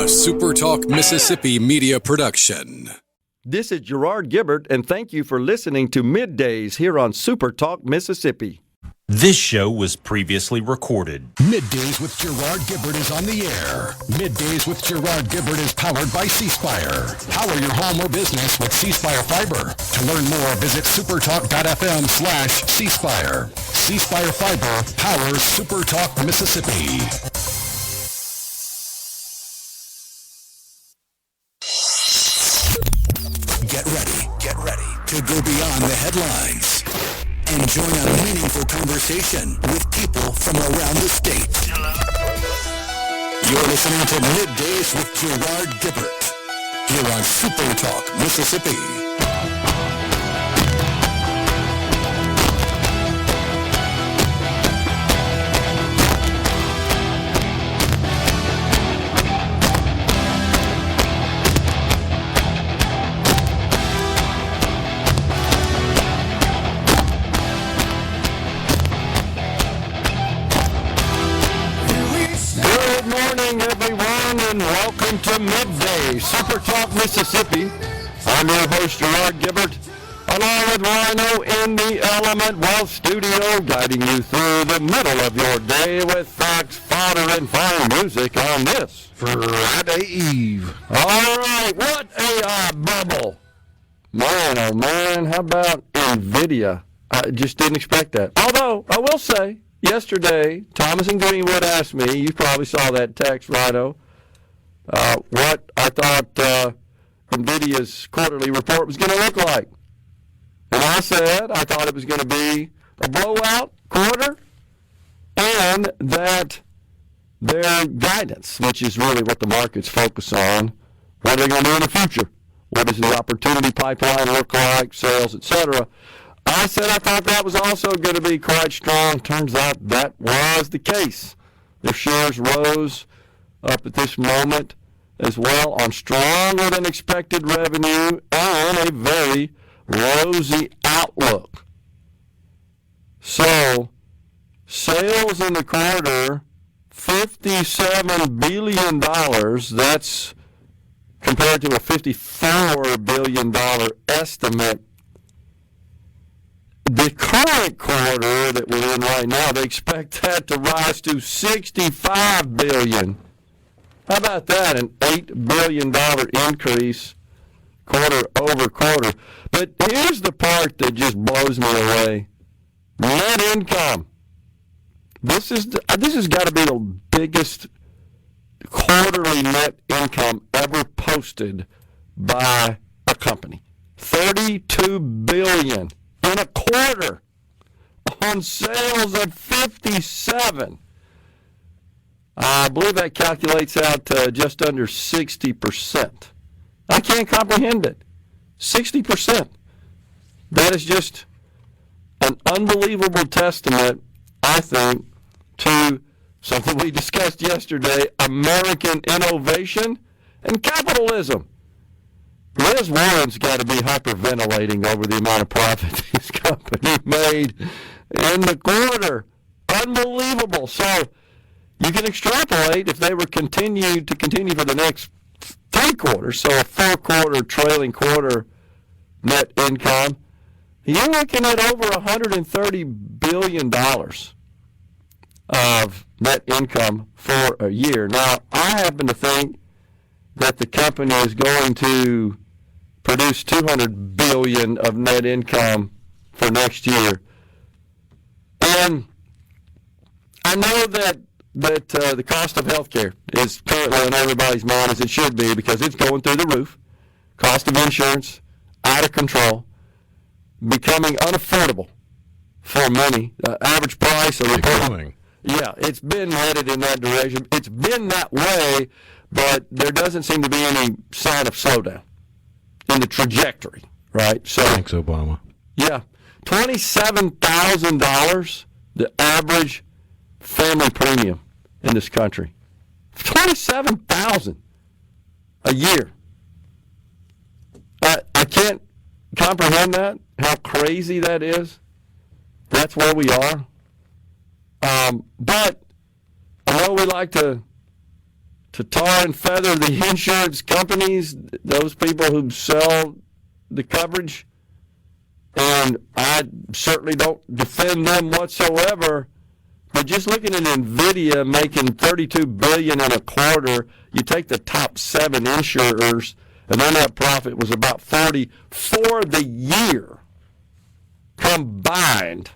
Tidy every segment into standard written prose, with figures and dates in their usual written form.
SuperTalk Mississippi Media production. This is Gerard Gibert, and thank you for listening to MidDays here on SuperTalk Mississippi. This show was previously recorded. MidDays with Gerard Gibert is on the air. MidDays with Gerard Gibert is powered by C-Spire. Power your home or business with C-Spire Fiber. To learn more, visit supertalk.fm/C-Spire. C-Spire Fiber powers SuperTalk Mississippi. Get ready to go beyond the headlines and join a meaningful conversation with people from around the state. You're listening to MidDays with Gerard Gibert here on SuperTalk Mississippi. And welcome to MidDays, SuperTalk Mississippi. I'm your host, Gerard Gibert, along with Rhino in the Element Wealth Studio, guiding you through the middle of your day with facts, fodder, and fine music on this Friday Eve. All right, what AI bubble. Man, oh man, how about NVIDIA? I just didn't expect that. Although, I will say, yesterday, Thomas and Greenwood asked me, you probably saw that text, Rhino, what I thought NVIDIA's quarterly report was going to look like. And I said I thought it was going to be a blowout quarter and that their guidance, which is really what the markets focus on, what are they going to do in the future? What does the opportunity pipeline look like, sales, etc.? I said I thought that was also going to be quite strong. Turns out that was the case. Their shares rose up at this moment as well on stronger than expected revenue and a very rosy outlook. So, sales in the quarter, $57 billion. That's compared to a $54 billion estimate. The current quarter that we're in right now, they expect that to rise to $65 billion. How about that? An $8 billion increase quarter over quarter. But here's the part that just blows me away. Net income. This has got to be the biggest quarterly net income ever posted by a company. $32 billion in a quarter on sales of 57. I believe that calculates out to just under 60%. I can't comprehend it. 60%. That is just an unbelievable testament, I think, to something we discussed yesterday, American innovation and capitalism. Liz Warren's got to be hyperventilating over the amount of profit this company made in the quarter. Unbelievable. So you can extrapolate if they were continue for the next 3 quarters, so a 4-quarter trailing quarter net income, you're looking at over $130 billion of net income for a year. Now, I happen to think that the company is going to produce $200 billion of net income for next year. And I know that the cost of health care is currently on everybody's mind, as it should be, because it's going through the roof. Cost of insurance, out of control, becoming unaffordable for many. Average price of reporting. Yeah, it's been headed in that direction. It's been that way, but there doesn't seem to be any sign of slowdown in the trajectory, right? So, thanks, Obama. Yeah, $27,000, the average family premium in this country. $27,000 a year. I can't comprehend that, how crazy that is. That's where we are. But I know we like to to tar and feather the insurance companies, those people who sell the coverage. And I certainly don't defend them whatsoever. But just looking at NVIDIA making $32 billion in a quarter, you take the top 7 insurers, and their net profit was about $40 for the year combined.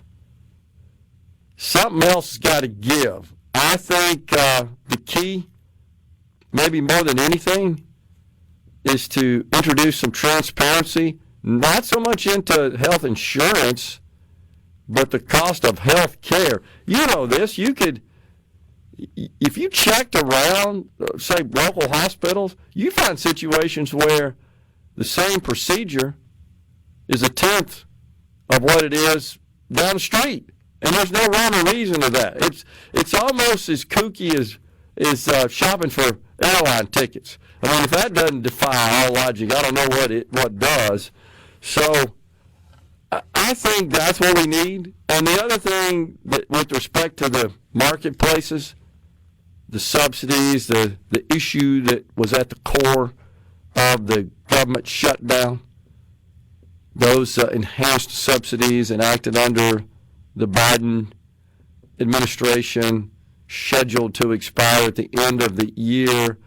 Something else has got to give. I think the key, maybe more than anything, is to introduce some transparency, not so much into health insurance, but the cost of health care. You know this. You could, if you checked around, say, local hospitals, you find situations where the same procedure is a tenth of what it is down the street. And there's no rhyme or reason to that. It's almost as kooky as shopping for airline tickets. I mean, if that doesn't defy all logic, I don't know what does. So I think that's what we need. And the other thing that, with respect to the marketplaces, the subsidies, the issue that was at the core of the government shutdown, those enhanced subsidies enacted under the Biden administration, scheduled to expire at the end of the year.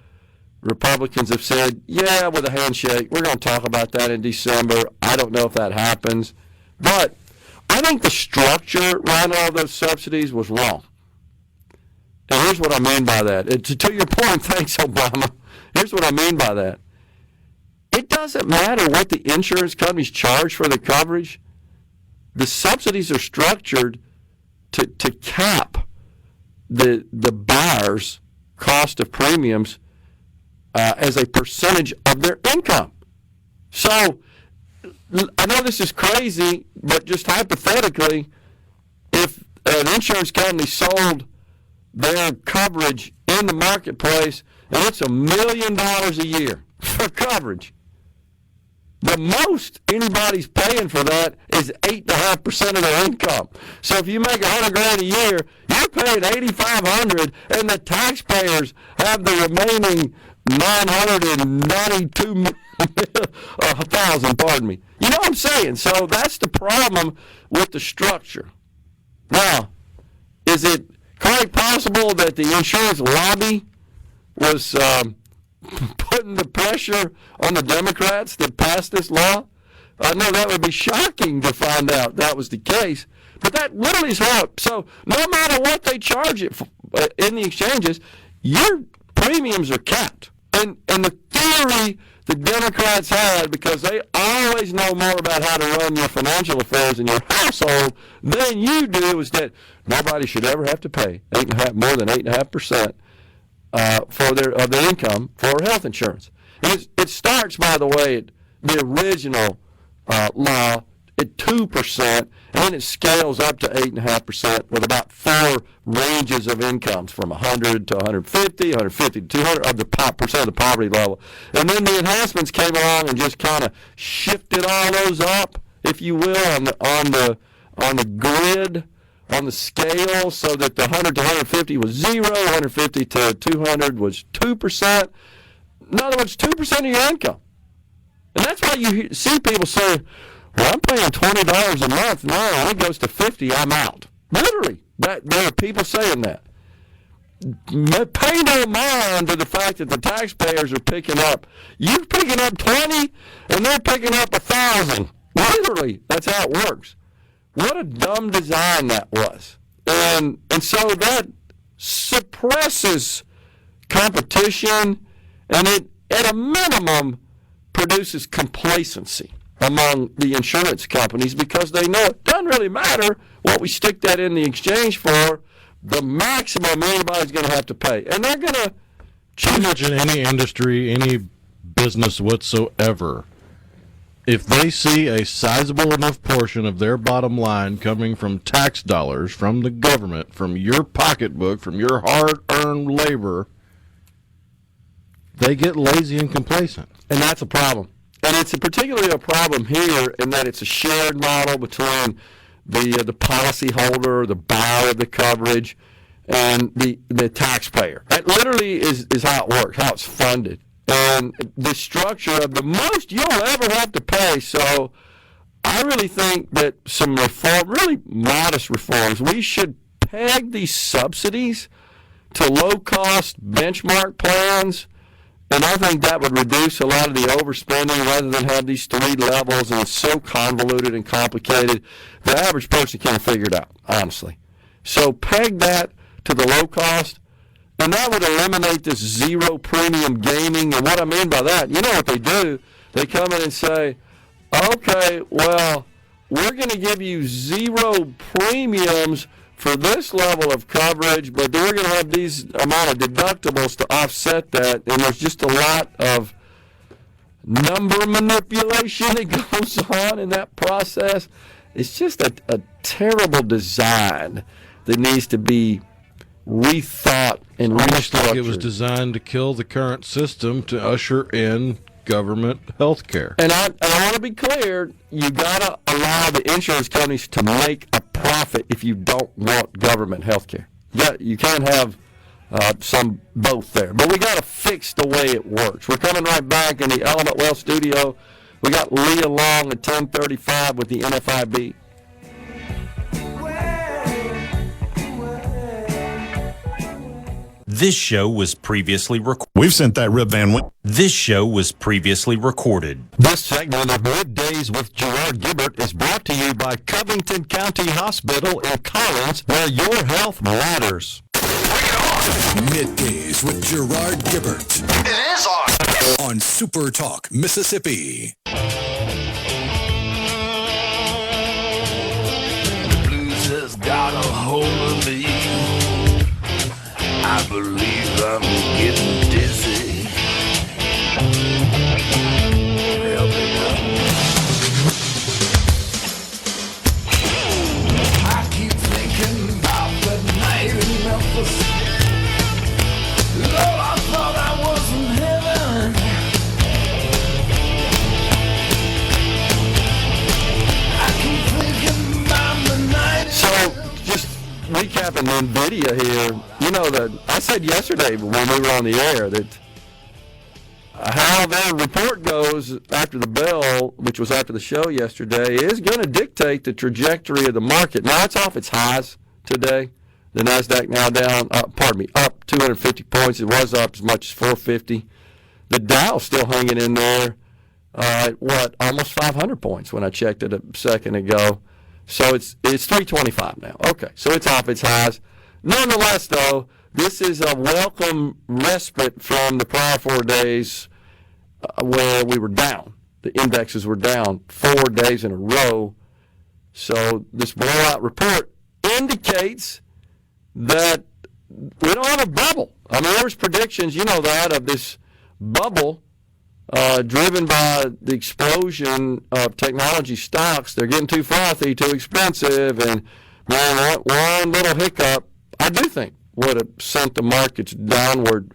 Republicans have said, yeah, with a handshake, we're going to talk about that in December. I don't know if that happens. But I think the structure around all those subsidies was wrong. And here's what I mean by that. To your point, thanks, Obama. Here's what I mean by that. It doesn't matter what the insurance companies charge for the coverage. The subsidies are structured to cap the buyer's cost of premiums as a percentage of their income. So I know this is crazy, but just hypothetically, if an insurance company sold their coverage in the marketplace and it's $1 million a year for coverage, the most anybody's paying for that is 8.5% of their income. So if you make $100,000 a year, you're paying $8,500, and the taxpayers have the remaining $992,000. Pardon me. You know what I'm saying? So that's the problem with the structure. Now, is it quite possible that the insurance lobby was putting the pressure on the Democrats that passed this law? I know that would be shocking to find out that was the case, but that literally is how. So no matter what they charge it for, in the exchanges, your premiums are capped. And the theory the Democrats had, because they always know more about how to run your financial affairs in your household than you do, is that nobody should ever have to pay more than 8.5%. Of their income for health insurance. And it starts, by the way, at the original law at 2%, and then it scales up to 8.5% with about 4 ranges of incomes from 100 to 150, 150 to 200 of the percent of the poverty level. And then the enhancements came along and just kind of shifted all those up, if you will, on the grid, on the scale, so that the 100 to 150 was 0, 150 to 200 was 2%. In other words, 2% of your income. And that's why you see people say, well, I'm paying $20 a month now, and it goes to $50, I'm out. Literally, there are people saying that. Pay no mind to the fact that the taxpayers are picking up. You're picking up 20, and they're picking up 1,000. Literally, that's how it works. What a dumb design that was. And so that suppresses competition, and it, at a minimum, produces complacency among the insurance companies, because they know it doesn't really matter what we stick that in the exchange for. The maximum anybody's going to have to pay. And they're going to pretty much in any industry, any business whatsoever, if they see a sizable enough portion of their bottom line coming from tax dollars, from the government, from your pocketbook, from your hard-earned labor, they get lazy and complacent. And that's a problem. And it's particularly a problem here in that it's a shared model between the policyholder, the buyer of the coverage, and the taxpayer. That literally is how it works, how it's funded. And the structure of the most you'll ever have to pay. So I really think that some reform, really modest reforms, we should peg these subsidies to low-cost benchmark plans, and I think that would reduce a lot of the overspending rather than have these three levels, and it's so convoluted and complicated. The average person can't figure it out, honestly. So peg that to the low cost, and that would eliminate this zero premium gaming. And what I mean by that, you know what they do? They come in and say, okay, well, we're going to give you zero premiums for this level of coverage, but then we're going to have these amount of deductibles to offset that. And there's just a lot of number manipulation that goes on in that process. It's just a terrible design that needs to be rethought and almost restructured. like it was designed to kill the current system to usher in government health care. And I want to be clear, you got to allow the insurance companies to make a profit if you don't want government health care. You can't have some both there. But we got to fix the way it works. We're coming right back in the Element Wealth studio. We got Leah Long at 10:35 with the NFIB. This show was previously recorded. We've sent that Rip Van Winkle. This show was previously recorded. This segment of MidDays with Gerard Gibert is brought to you by Covington County Hospital in Collins, where your health matters. MidDays with Gerard Gibert. It is on. On SuperTalk Mississippi. The blues has got a hold of me. I believe I'm getting dizzy. Help me out. I keep thinking about that night in Memphis. Lord, I thought I was in heaven. I keep thinking about the night. So, just recapping NVIDIA here, you know that I said yesterday when we were on the air that how their report goes after the bell, which was after the show yesterday, is going to dictate the trajectory of the market. Now it's off its highs today. The NASDAQ now down, up 250 points. It was up as much as 450. The Dow still hanging in there at almost 500 points when I checked it a second ago. So it's 325 now. Okay, so it's off its highs. Nonetheless, though, this is a welcome respite from the prior 4 days where we were down. The indexes were down 4 days in a row. So this blowout report indicates that we don't have a bubble. I mean, there was predictions, you know that, of this bubble driven by the explosion of technology stocks. They're getting too frothy, too expensive, and man, one little hiccup, I do think, would have sent the markets downward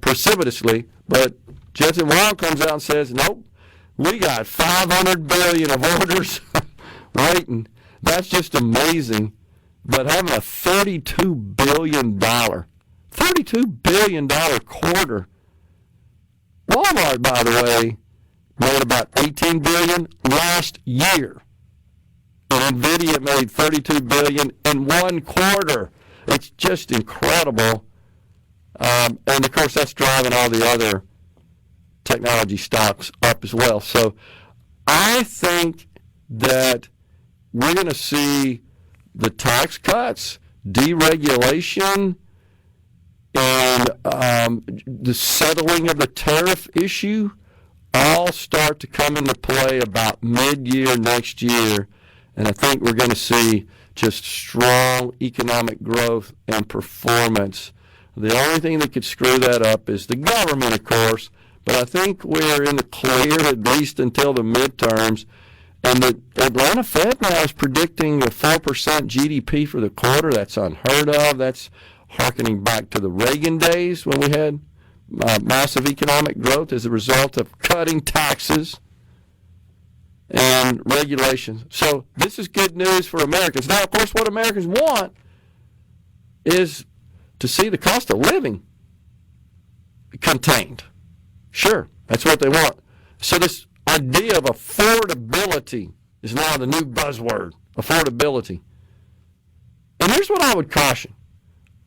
precipitously. But Jensen Wong comes out and says, nope, we got 500 billion of orders waiting. That's just amazing. But having a $32 billion quarter. Walmart, by the way, made about $18 billion last year. And NVIDIA made $32 billion in one quarter. It's just incredible. And, of course, that's driving all the other technology stocks up as well. So I think that we're going to see the tax cuts, deregulation, and the settling of the tariff issue all start to come into play about mid-year next year. And I think we're going to see just strong economic growth and performance. The only thing that could screw that up is the government, of course. But I think we're in the clear at least until the midterms. And the Atlanta Fed now is predicting a 4% GDP for the quarter. That's unheard of. That's hearkening back to the Reagan days when we had massive economic growth as a result of cutting taxes and regulations. So this is good news for Americans. Now, of course, what Americans want is to see the cost of living contained. Sure, that's what they want. So this idea of affordability is now the new buzzword, affordability. And here's what I would caution.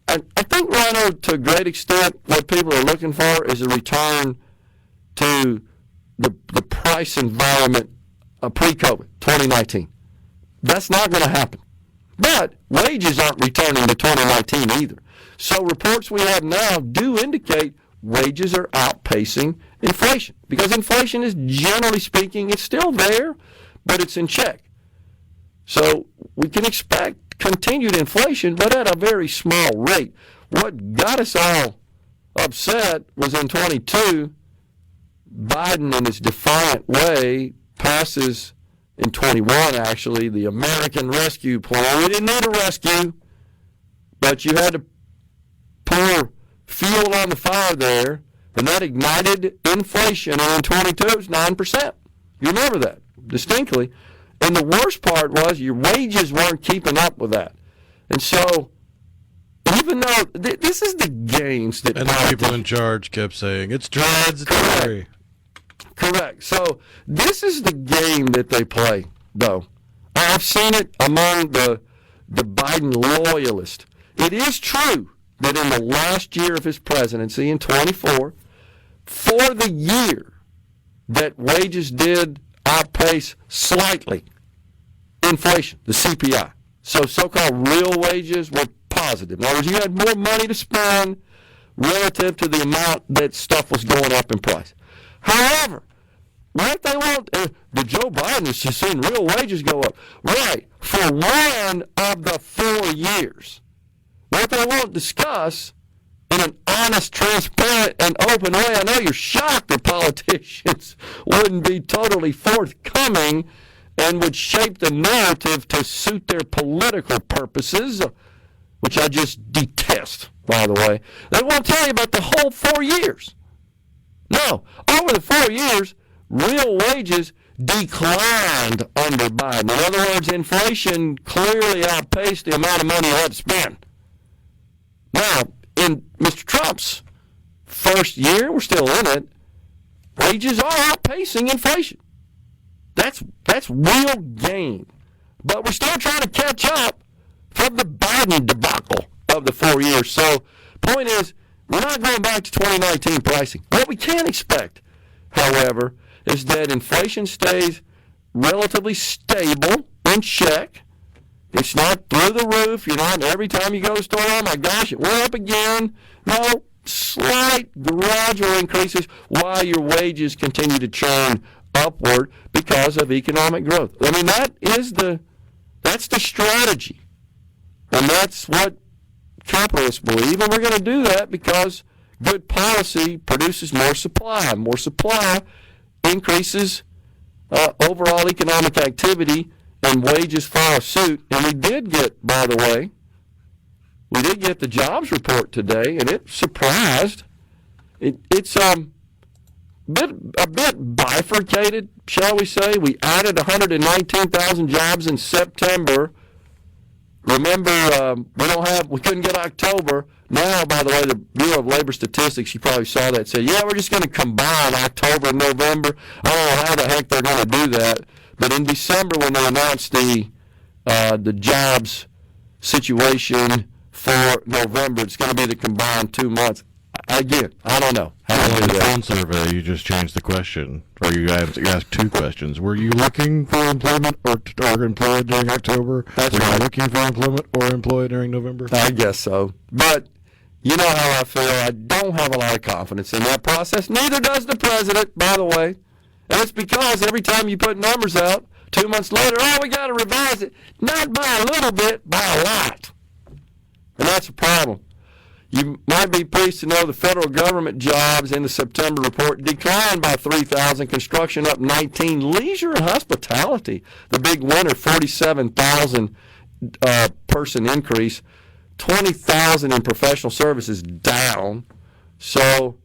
I think, Rhino, to a great extent, what people are looking for is a return to the price environment pre-COVID, 2019. That's not going to happen. But wages aren't returning to 2019 either. So reports we have now do indicate wages are outpacing inflation, because inflation is, generally speaking, it's still there, but it's in check. So we can expect continued inflation, but at a very small rate. What got us all upset was in 22, Biden, in his defiant way, passes in 21, actually, the American Rescue Plan. We didn't need a rescue, but you had to pour fuel on the fire there, and that ignited inflation. And in 22, it was 9%. You remember that distinctly. And the worst part was your wages weren't keeping up with that. And so, even though this is the games that... And the people in charge kept saying, it's transitory. Correct. So, this is the game that they play, though. I've seen it among the Biden loyalists. It is true that in the last year of his presidency, in 24, for the year that wages did outpace slightly inflation, the CPI. So so-called real wages were positive. In other words, you had more money to spend relative to the amount that stuff was going up in price. However, what they want, the Joe Biden is just seeing real wages go up. Right, for one of the 4 years. What they won't discuss in an honest, transparent, and open way. I know you're shocked that politicians wouldn't be totally forthcoming and would shape the narrative to suit their political purposes, which I just detest, by the way. They won't tell you about the whole 4 years. No, over the 4 years, real wages declined under Biden. In other words, inflation clearly outpaced the amount of money you had to spend. Now, in Mr. Trump's first year, we're still in it, wages are outpacing inflation. That's real gain. But we're still trying to catch up from the Biden debacle of the 4 years. So, point is, we're not going back to 2019 pricing. What we can expect, however, is that inflation stays relatively stable, in check. It's not through the roof. You're not every time you go to the store, oh my gosh, it went up again. No, slight gradual increases while your wages continue to churn upward because of economic growth. I mean, that's the strategy. And that's what capitalists believe. And we're going to do that because good policy produces more supply. More supply increases overall economic activity, and wages follow suit. And we did get, by the way, the jobs report today, and it surprised. It's a bit bifurcated, shall we say. We added 119,000 jobs in September. Remember, we couldn't get October. Now, by the way, the Bureau of Labor Statistics, you probably saw that, said, yeah, we're just going to combine October and November. I don't know how the heck they're going to do that. But in December, when they announced the jobs situation for November, it's going to be the combined 2 months. Again, I don't know how to In do the that. phone survey, you just changed the question, or you asked two questions. Were you looking for employment or employed during October? That's Were right. you looking for employment or employed during November? I guess so. But you know how I feel. I don't have a lot of confidence in that process. Neither does the president, by the way. And it's because every time you put numbers out, 2 months later, we got to revise it. Not by a little bit, by a lot. And that's a problem. You might be pleased to know the federal government jobs in the September report declined by 3,000, construction up 19, leisure and hospitality, the big winner, 47,000 person increase, 20,000 in professional services down. So,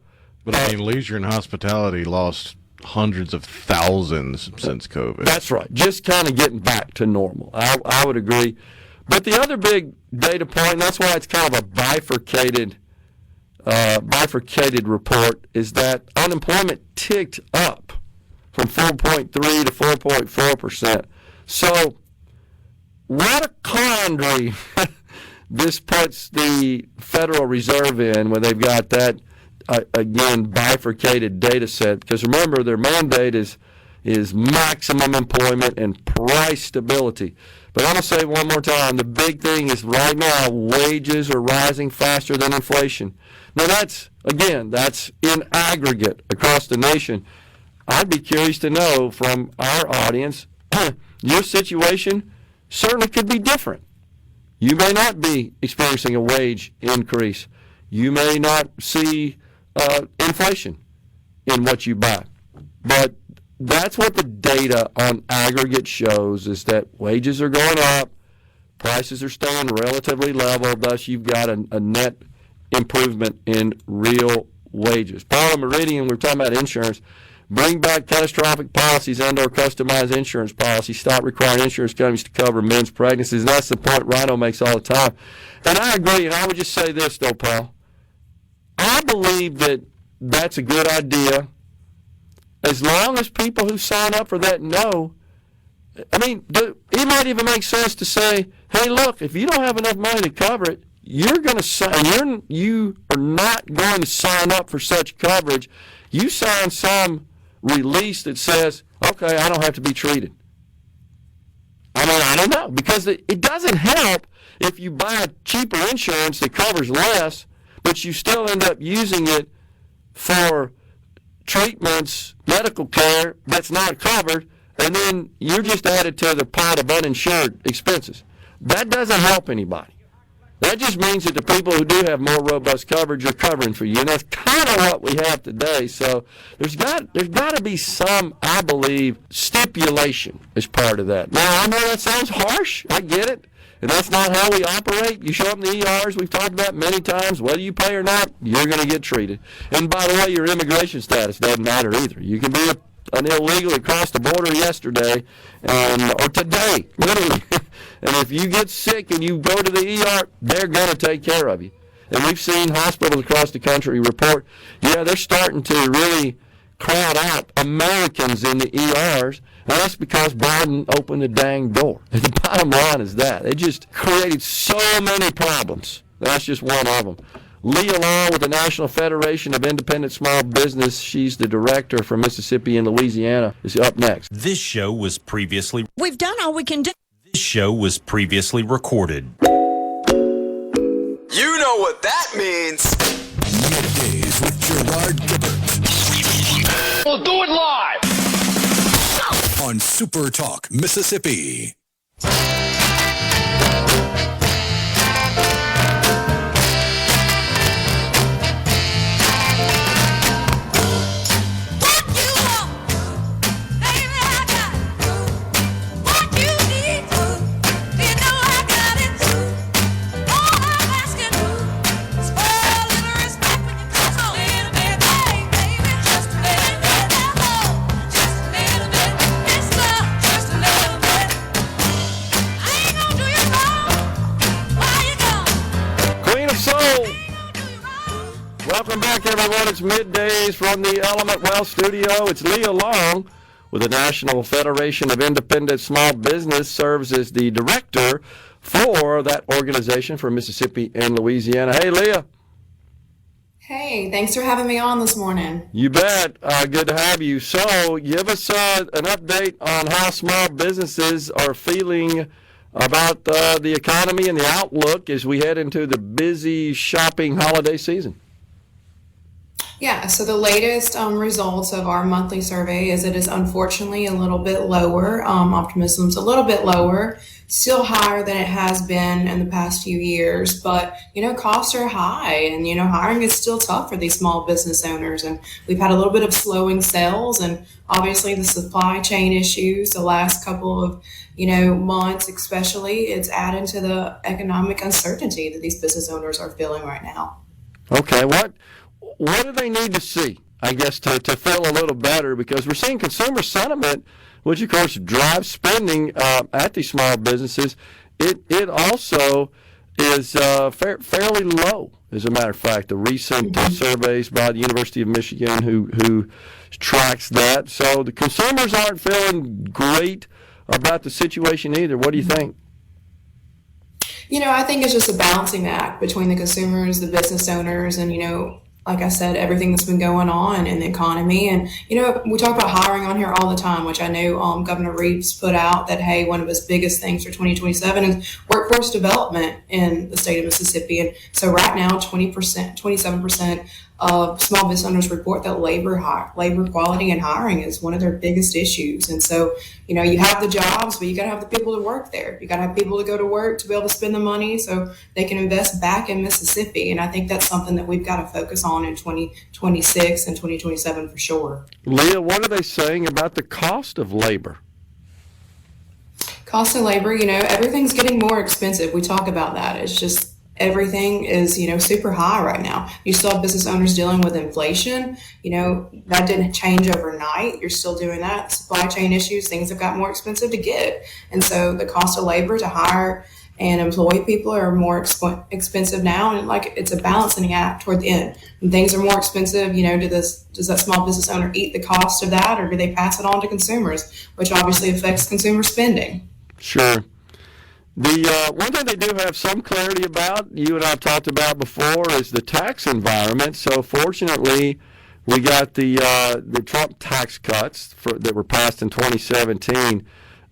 But I mean, leisure and hospitality lost hundreds of thousands since COVID. that's right, just kind of getting back to normal. I would agree. But the other big data point, and that's why it's kind of a bifurcated report, is that unemployment ticked up from 4.3 to 4.4%. So what a quandary this puts the Federal Reserve in when they've got that, again, bifurcated data set. Because remember, their mandate is maximum employment and price stability. But I'm going to say one more time, the big thing is right now, wages are rising faster than inflation. Now that's in aggregate across the nation. I'd be curious to know from our audience, your situation certainly could be different. You may not be experiencing a wage increase. You may not see inflation in what you buy. But that's what the data on aggregate shows, is that wages are going up, prices are staying relatively level, thus you've got a net improvement in real wages. Paula Meridian, we're talking about insurance. Bring back catastrophic policies and or customized insurance policies. Stop requiring insurance companies to cover men's pregnancies. And that's the point Rhino makes all the time. And I agree, and I would just say this, though, Paul. I believe that that's a good idea as long as people who sign up for that know. I mean, it might even make sense to say, hey, look, if you don't have enough money to cover it, you are not going to sign up for such coverage. You sign some release that says, okay, I don't have to be treated. I mean, I don't know, because it doesn't help if you buy a cheaper insurance that covers less, but you still end up using it for treatments, medical care that's not covered, and then you're just added to the pot of uninsured expenses. That doesn't help anybody. That just means that the people who do have more robust coverage are covering for you, and that's kind of what we have today. So there's got to be some, I believe, stipulation as part of that. Now, I know that sounds harsh. I get it. And that's not how we operate. You show up in the ERs, we've talked about many times, whether you pay or not, you're going to get treated. And by the way, your immigration status doesn't matter either. You can be an illegal that crossed the border yesterday or today, literally. And if you get sick and you go to the ER, they're going to take care of you. And we've seen hospitals across the country report, they're starting to really crowd out Americans in the ERs. And that's because Biden opened the dang door. And the bottom line is that. It just created so many problems. That's just one of them. Leah Long with the National Federation of Independent Small Business. She's the director for Mississippi and Louisiana. Is up next. This show was previously... We've done all we can do. This show was previously recorded. You know what that means. Middays with Gerard Gibert. We'll do it live. On SuperTalk Mississippi. Welcome back, everyone. It's Middays from the Element Wealth Studio. It's Leah Long with the National Federation of Independent Small Business, serves as the director for that organization for Mississippi and Louisiana. Hey, Leah. Hey, thanks for having me on this morning. You bet. Good to have you. So give us an update on how small businesses are feeling about the economy and the outlook as we head into the busy shopping holiday season. Yeah, so the latest results of our monthly survey is it is unfortunately a little bit lower. Optimism's a little bit lower, still higher than it has been in the past few years. But, costs are high and, hiring is still tough for these small business owners. And we've had a little bit of slowing sales and obviously the supply chain issues the last couple of, months especially. It's added to the economic uncertainty that these business owners are feeling right now. Okay, what do they need to see, I guess, to feel a little better? Because we're seeing consumer sentiment, which, of course, drives spending at these small businesses, it also is fairly low. As a matter of fact, the recent surveys by the University of Michigan who tracks that. So the consumers aren't feeling great about the situation either. What do you think? I think it's just a balancing act between the consumers, the business owners, and, like I said, everything that's been going on in the economy. And, we talk about hiring on here all the time, which I know Governor Reeves put out that, hey, one of his biggest things for 2027 is workforce development in the state of Mississippi. And so right now, 27% of small business owners report that labor quality and hiring is one of their biggest issues. And so, you have the jobs, but you got to have the people to work there. You got to have people to go to work to be able to spend the money so they can invest back in Mississippi. And I think that's something that we've got to focus on in 2026 and 2027 for sure. Leah, what are they saying about the cost of labor? Cost of labor, everything's getting more expensive. We talk about that. It's just everything is, super high right now. You still have business owners dealing with inflation. That didn't change overnight. You're still doing that. Supply chain issues, things have got more expensive to get. And so the cost of labor to hire and employ people are more expensive now. And it's a balancing act toward the end. When things are more expensive, does that small business owner eat the cost of that, or do they pass it on to consumers, which obviously affects consumer spending? Sure. The one thing they do have some clarity about, you and I have talked about before, is the tax environment. So fortunately, we got the Trump tax cuts that were passed in 2017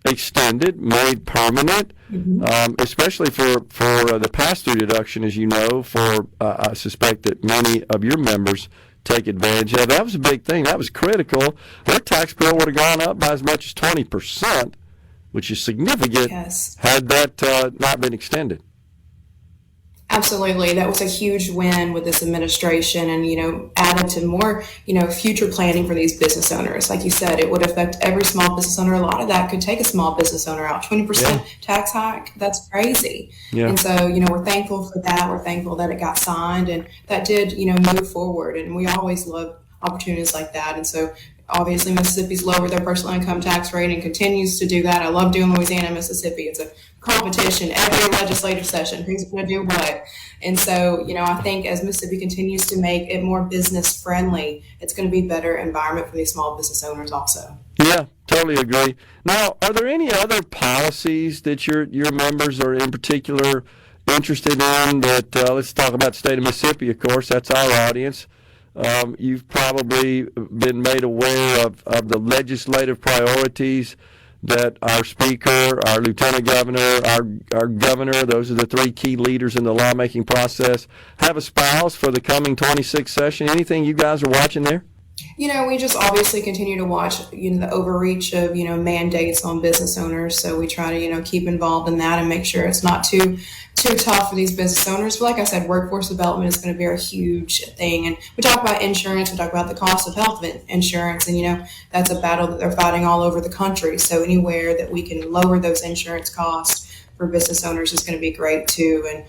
extended, made permanent, especially for the pass-through deduction, as you know, for I suspect that many of your members take advantage of. That was a big thing. That was critical. Their tax bill would have gone up by as much as 20%. Which is significant, yes, had that not been extended. Absolutely. That was a huge win with this administration and, added to more, future planning for these business owners. Like you said, it would affect every small business owner. A lot of that could take a small business owner out. 20% tax hike, that's crazy. Yeah. And so, we're thankful for that. We're thankful that it got signed and that did, move forward. And we always love opportunities like that. And so, obviously, Mississippi's lowered their personal income tax rate and continues to do that. I love doing Louisiana and Mississippi. It's a competition every legislative session. Who's going to do what? And so, I think as Mississippi continues to make it more business friendly, it's going to be a better environment for these small business owners also. Yeah, totally agree. Now, are there any other policies that your members are in particular interested in that, let's talk about the state of Mississippi, of course, that's our audience. You've probably been made aware of the legislative priorities that our speaker, our lieutenant governor, our governor, those are the three key leaders in the lawmaking process, have espoused for the coming 26th session. Anything you guys are watching there? We just obviously continue to watch, the overreach of, mandates on business owners. So we try to, keep involved in that and make sure it's not too tough for these business owners. But like I said, workforce development is going to be a huge thing. And we talk about insurance, we talk about the cost of health insurance, and, that's a battle that they're fighting all over the country. So anywhere that we can lower those insurance costs for business owners is going to be great too. And,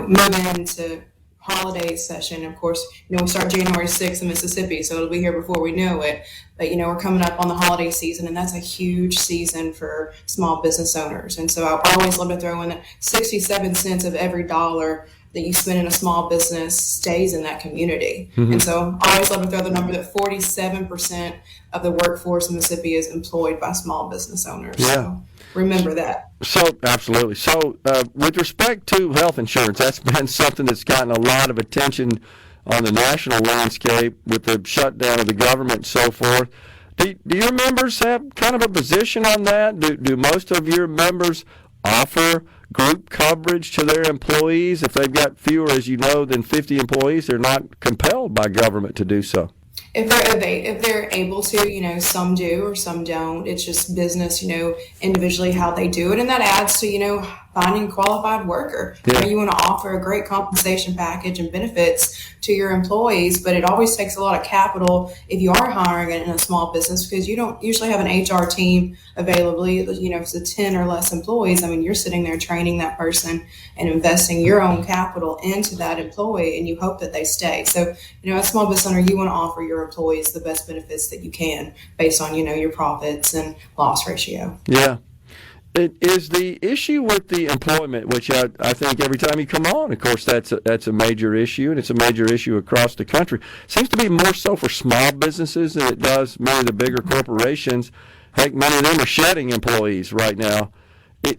moving into holiday session, of course, we start January 6th in Mississippi, so it'll be here before we know it. But, we're coming up on the holiday season, and that's a huge season for small business owners. And so I always love to throw in that 67 cents of every dollar that you spend in a small business stays in that community. Mm-hmm. And so I always love to throw the number that 47% of the workforce in Mississippi is employed by small business owners. Yeah. So remember that. So, absolutely. So, with respect to health insurance, that's been something that's gotten a lot of attention on the national landscape with the shutdown of the government and so forth. Do your members have kind of a position on that? Do most of your members offer group coverage to their employees? If they've got fewer, as you know, than 50 employees, they're not compelled by government to do so. If they're able to, some do or some don't. It's just business, individually how they do it. And that adds to, finding a qualified worker. Yeah. You want to offer a great compensation package and benefits to your employees, but it always takes a lot of capital if you are hiring in a small business because you don't usually have an HR team available. If it's 10 or less employees, you're sitting there training that person and investing your own capital into that employee, and you hope that they stay. So, as a small business owner, you want to offer your employees the best benefits that you can based on, your profits and loss ratio. Yeah. It is the issue with the employment, which I think every time you come on, of course, that's a major issue, and it's a major issue across the country. Seems to be more so for small businesses than it does many of the bigger corporations. Heck, many of them are shedding employees right now.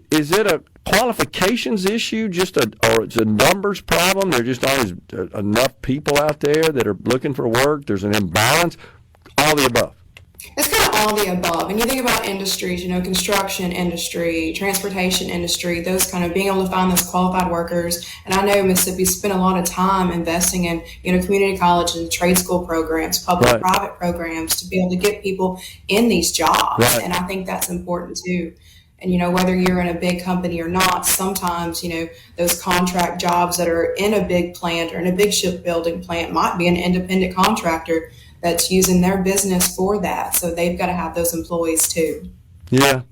Is it a qualifications issue, or it's a numbers problem? There just aren't enough people out there that are looking for work. There's an imbalance. All the above. It's kind of all the above. And you think about industries, construction industry, transportation industry, those kind of being able to find those qualified workers. And I know Mississippi spent a lot of time investing in, community colleges and trade school programs, public-private programs to be able to get people in these jobs. Right. And I think that's important too. And, whether you're in a big company or not, sometimes, those contract jobs that are in a big plant or in a big shipbuilding plant might be an independent contractor that's using their business for that. So they've got to have those employees too. Yeah,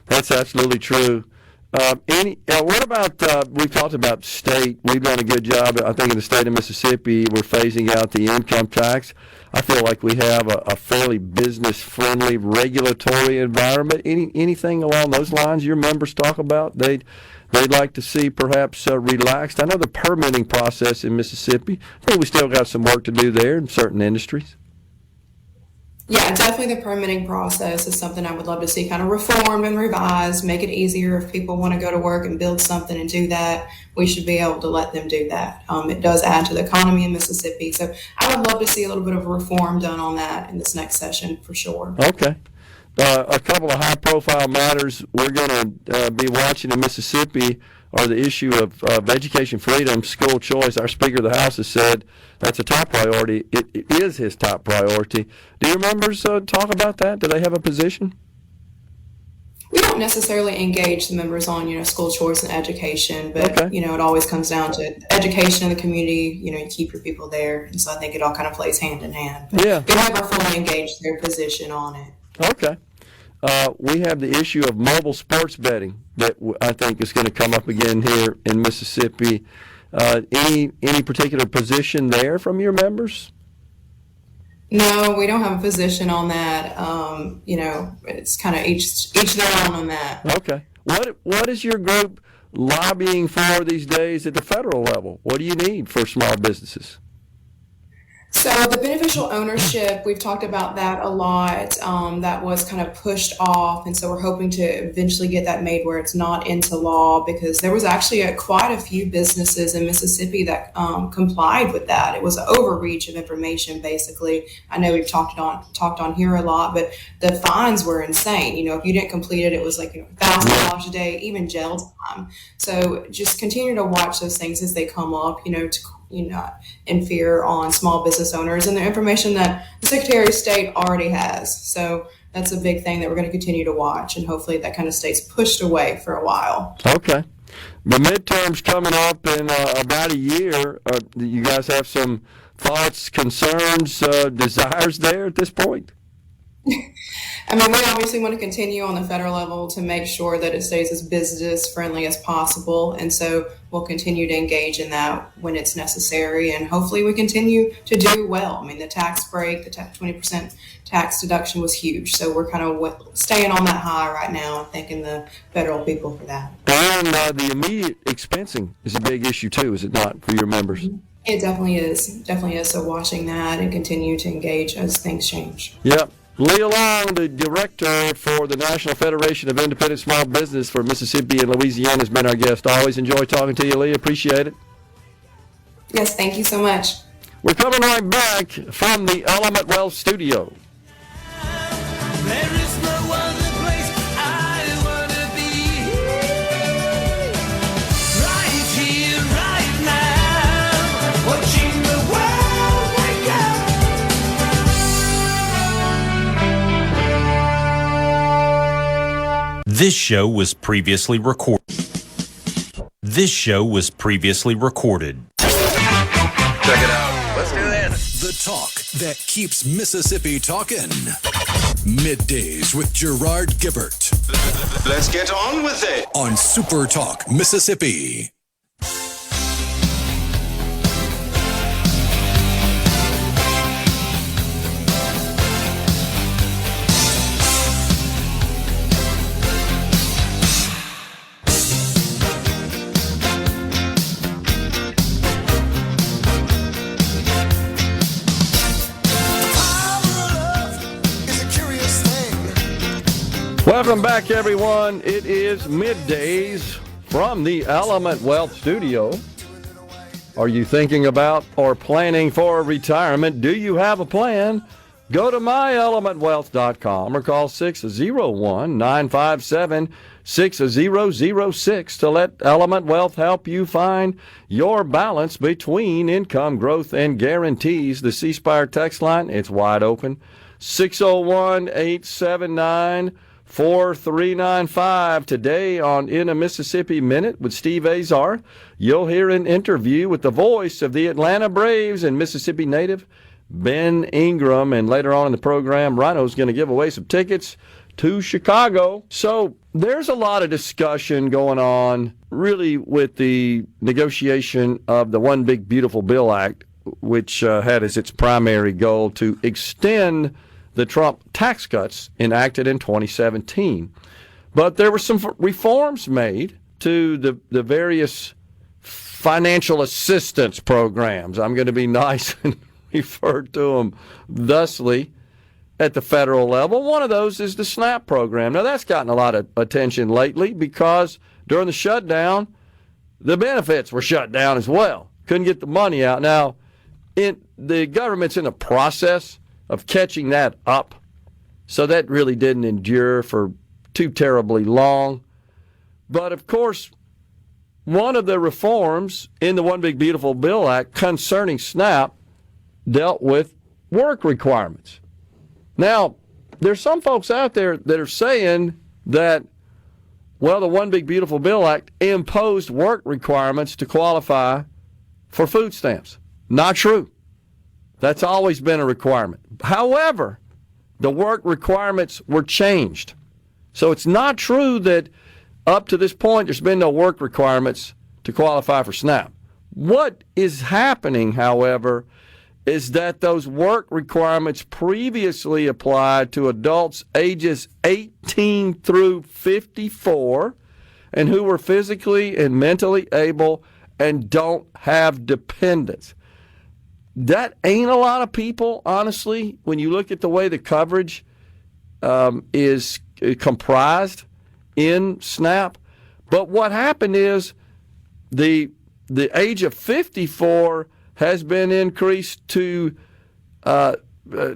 that's absolutely true. What about, we've talked about state. We've done a good job, I think, in the state of Mississippi. We're phasing out the income tax. I feel like we have a fairly business-friendly regulatory environment. Anything along those lines your members talk about they'd like to see perhaps relaxed? I know the permitting process in Mississippi, I think we still got some work to do there in certain industries. Yeah, definitely the permitting process is something I would love to see kind of reformed and revised, make it easier if people want to go to work and build something and do that. We should be able to let them do that. It does add to the economy in Mississippi. So I would love to see a little bit of reform done on that in this next session for sure. Okay. A couple of high-profile matters we're going to be watching in Mississippi are the issue of education freedom, school choice. Our Speaker of the House has said that's a top priority. It is his top priority. Do your members talk about that? Do they have a position? We don't necessarily engage the members on, school choice and education, but, Okay. it always comes down to education in the community. You keep your people there. And so I think it all kind of plays hand in hand. But Yeah. we never fully engage their position on it. Okay. We have the issue of mobile sports betting that I think is going to come up again here in Mississippi. Any particular position there from your members? No, we don't have a position on that. It's kind of each their own on that. Okay. What is your group lobbying for these days at the federal level? What do you need for small businesses? So the beneficial ownership, we've talked about that a lot. That was kind of pushed off, and so we're hoping to eventually get that made where it's not into law, because there was actually quite a few businesses in Mississippi that complied with that. It was an overreach of information, basically. I know we've talked on here a lot, but the fines were insane. If you didn't complete it, it was like $1,000 a day, even jail time. So just continue to watch those things as they come up. To in fear on small business owners and the information that the Secretary of State already has. So that's a big thing that we're going to continue to watch, and hopefully that kind of stays pushed away for a while. Okay. The midterms coming up in about a year. Do you guys have some thoughts, concerns, desires there at this point? I mean, we obviously want to continue on the federal level to make sure that it stays as business friendly as possible. And so we'll continue to engage in that when it's necessary. And hopefully we continue to do well. I mean, the tax break, the 20% tax deduction was huge. So we're kind of staying on that high right now and thanking the federal people for that. And the immediate expensing is a big issue too, is it not, for your members? It definitely is. Definitely is. So watching that and continue to engage as things change. Yep. Leah Long, the director for the National Federation of Independent Small Business for Mississippi and Louisiana, has been our guest. Always enjoy talking to you, Leah. Appreciate it. Yes, thank you so much. We're coming right back from the Element Wealth studio. There is no other place I wanna be. Right here, right now, watching the world wake up. This show was previously recorded. Check it out. Let's do this. The talk that keeps Mississippi talking. Middays with Gerard Gibert Let's get on with it. on SuperTalk Mississippi. Welcome back, everyone. It is Middays from the Element Wealth Studio. Are you thinking about or planning for retirement? Do you have a plan? Go to myelementwealth.com or call 601-957-6006 to let Element Wealth help you find your balance between income growth and guarantees. The C Spire text line, it's wide open. 601-879-4395. Today on In a Mississippi Minute with Steve Azar, you'll hear an interview with the voice of the Atlanta Braves and Mississippi native Ben Ingram. And later on in the program, Rhino's going to give away some tickets to Chicago. So there's a lot of discussion going on really with the negotiation of the One Big Beautiful Bill Act, which had as its primary goal to extend the Trump tax cuts enacted in 2017. But there were some reforms made to the various financial assistance programs. I'm going to be nice and refer to them thusly at the federal level. One of those is the SNAP program. Now, that's gotten a lot of attention lately because during the shutdown, the benefits were shut down as well. Couldn't get the money out. Now, the government's in the process of catching that up, so that really didn't endure for too terribly long. But, of course, one of the reforms in the One Big Beautiful Bill Act concerning SNAP dealt with work requirements. Now, there's some folks out there that are saying that, well, the One Big Beautiful Bill Act imposed work requirements to qualify for food stamps. Not true. That's always been a requirement. However, the work requirements were changed. So it's not true that up to this point there's been no work requirements to qualify for SNAP. What is happening, however, is that those work requirements previously applied to adults ages 18 through 54 and who were physically and mentally able and don't have dependents. That ain't a lot of people, honestly, when you look at the way the coverage is comprised in SNAP. But what happened is the age of 54 has been increased to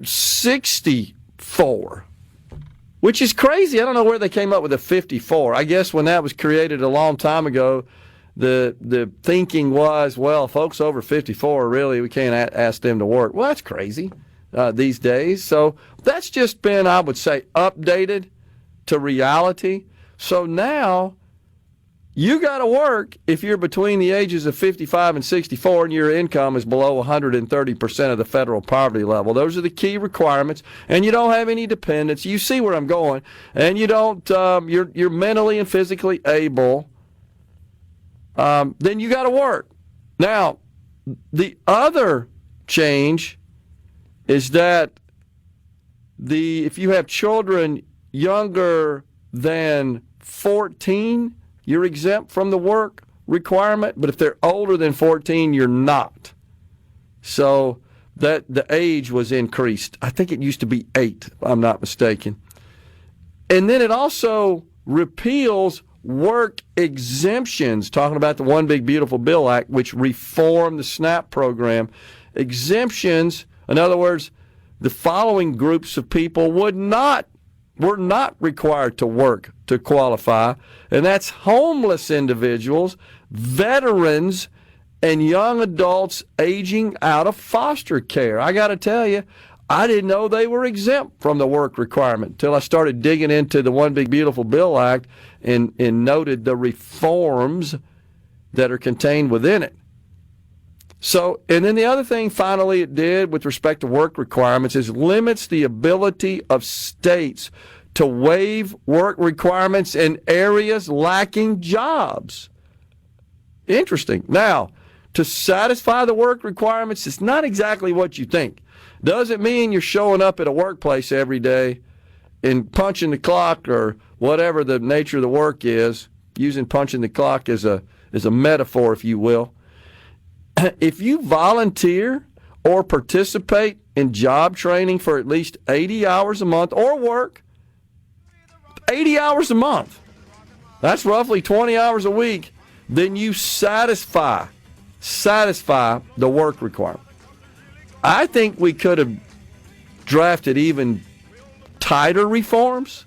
64, which is crazy. I don't know where they came up with the 54. I guess when that was created a long time ago, the thinking was, well, folks over 54, really, we can't ask them to work. Well, that's crazy these days. So that's just been, I would say, updated to reality. So now you got to work if you're between the ages of 55 and 64 and your income is below 130% of the federal poverty level. Those are the key requirements. And you don't have any dependents. You see where I'm going. And you don't, you're mentally and physically able. Then you got to work. Now, the other change is that if you have children younger than 14, you're exempt from the work requirement, but if they're older than 14, you're not. So that the age was increased. I think it used to be 8, if I'm not mistaken. And then it also repeals work exemptions, talking about the One Big Beautiful Bill Act, which reformed the SNAP program. Exemptions, in other words, the following groups of people were not required to work to qualify, and that's homeless individuals, veterans, and young adults aging out of foster care. I got to tell you, I didn't know they were exempt from the work requirement until I started digging into the One Big Beautiful Bill Act and noted the reforms that are contained within it. So, and then the other thing finally it did with respect to work requirements is limits the ability of states to waive work requirements in areas lacking jobs. Interesting. Now, to satisfy the work requirements, it's not exactly what you think. Doesn't mean you're showing up at a workplace every day and punching the clock or whatever the nature of the work is, using punching the clock as a metaphor, if you will. If you volunteer or participate in job training for at least 80 hours a month or work 80 hours a month, that's roughly 20 hours a week, then you satisfy the work requirement. I think we could have drafted even tighter reforms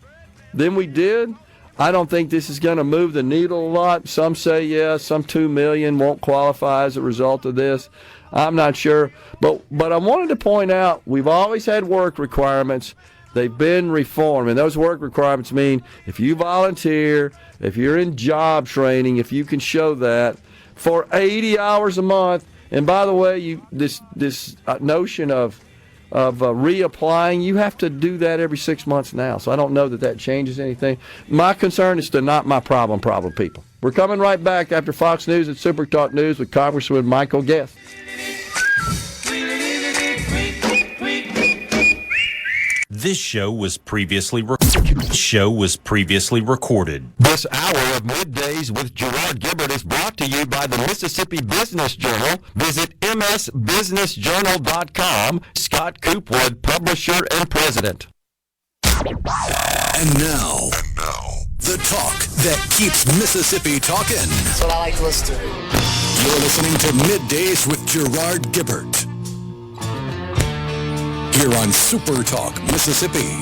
than we did. I don't think this is going to move the needle a lot. Some say yes, some 2 million won't qualify as a result of this. I'm not sure. But I wanted to point out we've always had work requirements. They've been reformed, and those work requirements mean if you volunteer, if you're in job training, if you can show that for 80 hours a month. And by the way, this notion of reapplying, you have to do that every 6 months now. So I don't know that changes anything. My concern is to not my problem people. We're coming right back after Fox News and Super Talk News with Congressman Michael Guest. This show was previously recorded. This hour of Middays with Gerard Gibert is brought to you by the Mississippi Business Journal. Visit msbusinessjournal.com. Scott Coopwood, publisher and president. And now, the talk that keeps Mississippi talking. That's what I like to listen to. You're listening to Middays with Gerard Gibert. Here on SuperTalk Mississippi.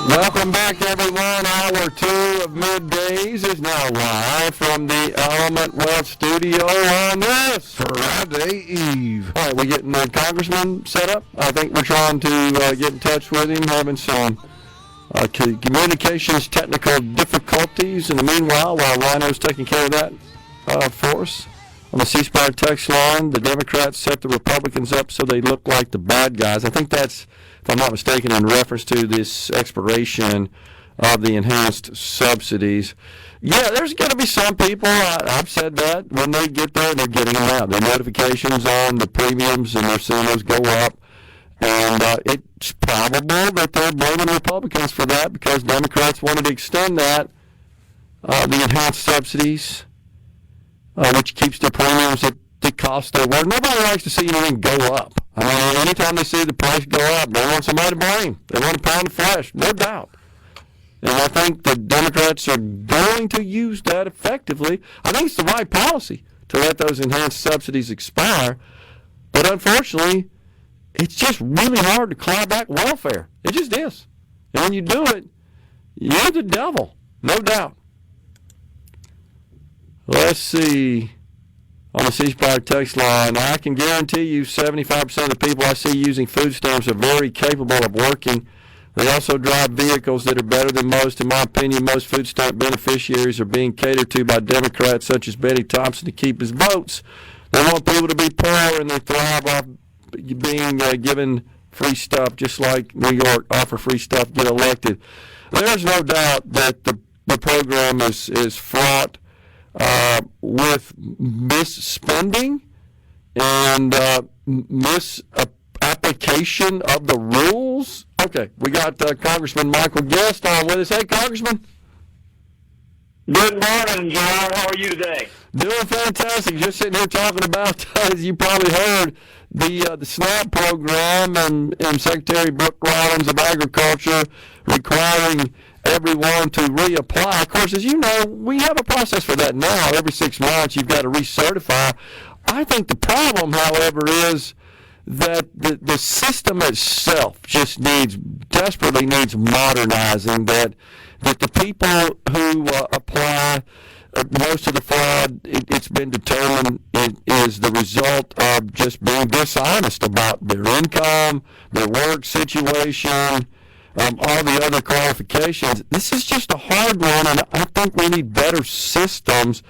Welcome back, everyone. Hour 2 of Middays is now live from the Element Wealth Studio on this Friday Eve. All right, we're getting the Congressman set up. I think we're trying to get in touch with him, having some communications technical difficulties. In the meanwhile, while Rhino's taking care of that for us, on the C-Spire text line, the Democrats set the Republicans up so they look like the bad guys. I think that's, if I'm not mistaken, in reference to this expiration of the enhanced subsidies. Yeah, there's going to be some people, I've said that, when they get there, they're getting them out. Their notifications on the premiums, and they're seeing those go up. And it's probable that they're blaming Republicans for that because Democrats wanted to extend that, the enhanced subsidies, which keeps the premiums at the cost they were. Nobody likes to see anything go up. I mean, anytime they see the price go up, they want somebody to blame. They want a pound of flesh, no doubt. And I think the Democrats are going to use that effectively. I think it's the right policy to let those enhanced subsidies expire. But unfortunately, it's just really hard to claw back welfare. It just is. And when you do it, you're the devil, no doubt. Let's see. On the C-Spire text line, I can guarantee you 75% of the people I see using food stamps are very capable of working. They also drive vehicles that are better than most. In my opinion, most food stamp beneficiaries are being catered to by Democrats such as Benny Thompson to keep his votes. They want people to be poor, and they thrive off being given free stuff, just like New York offer free stuff, get elected. There's no doubt that the program is fraught with misspending and misapplication of the rules. Okay, we got Congressman Michael Guest on with us. Hey, Congressman. Good morning, John. How are you today? Doing fantastic. Just sitting here talking about, as you probably heard, the SNAP program and Secretary Brooke Rollins of Agriculture requiring everyone to reapply. Of course, as you know, we have a process for that now. Every 6 months, you've got to recertify. I think the problem, however, is that the system itself just desperately needs modernizing, that the people who apply, most of the fraud, it's been determined it is the result of just being dishonest about their income, their work situation, all the other qualifications. This is just a hard one, and I think we need better systems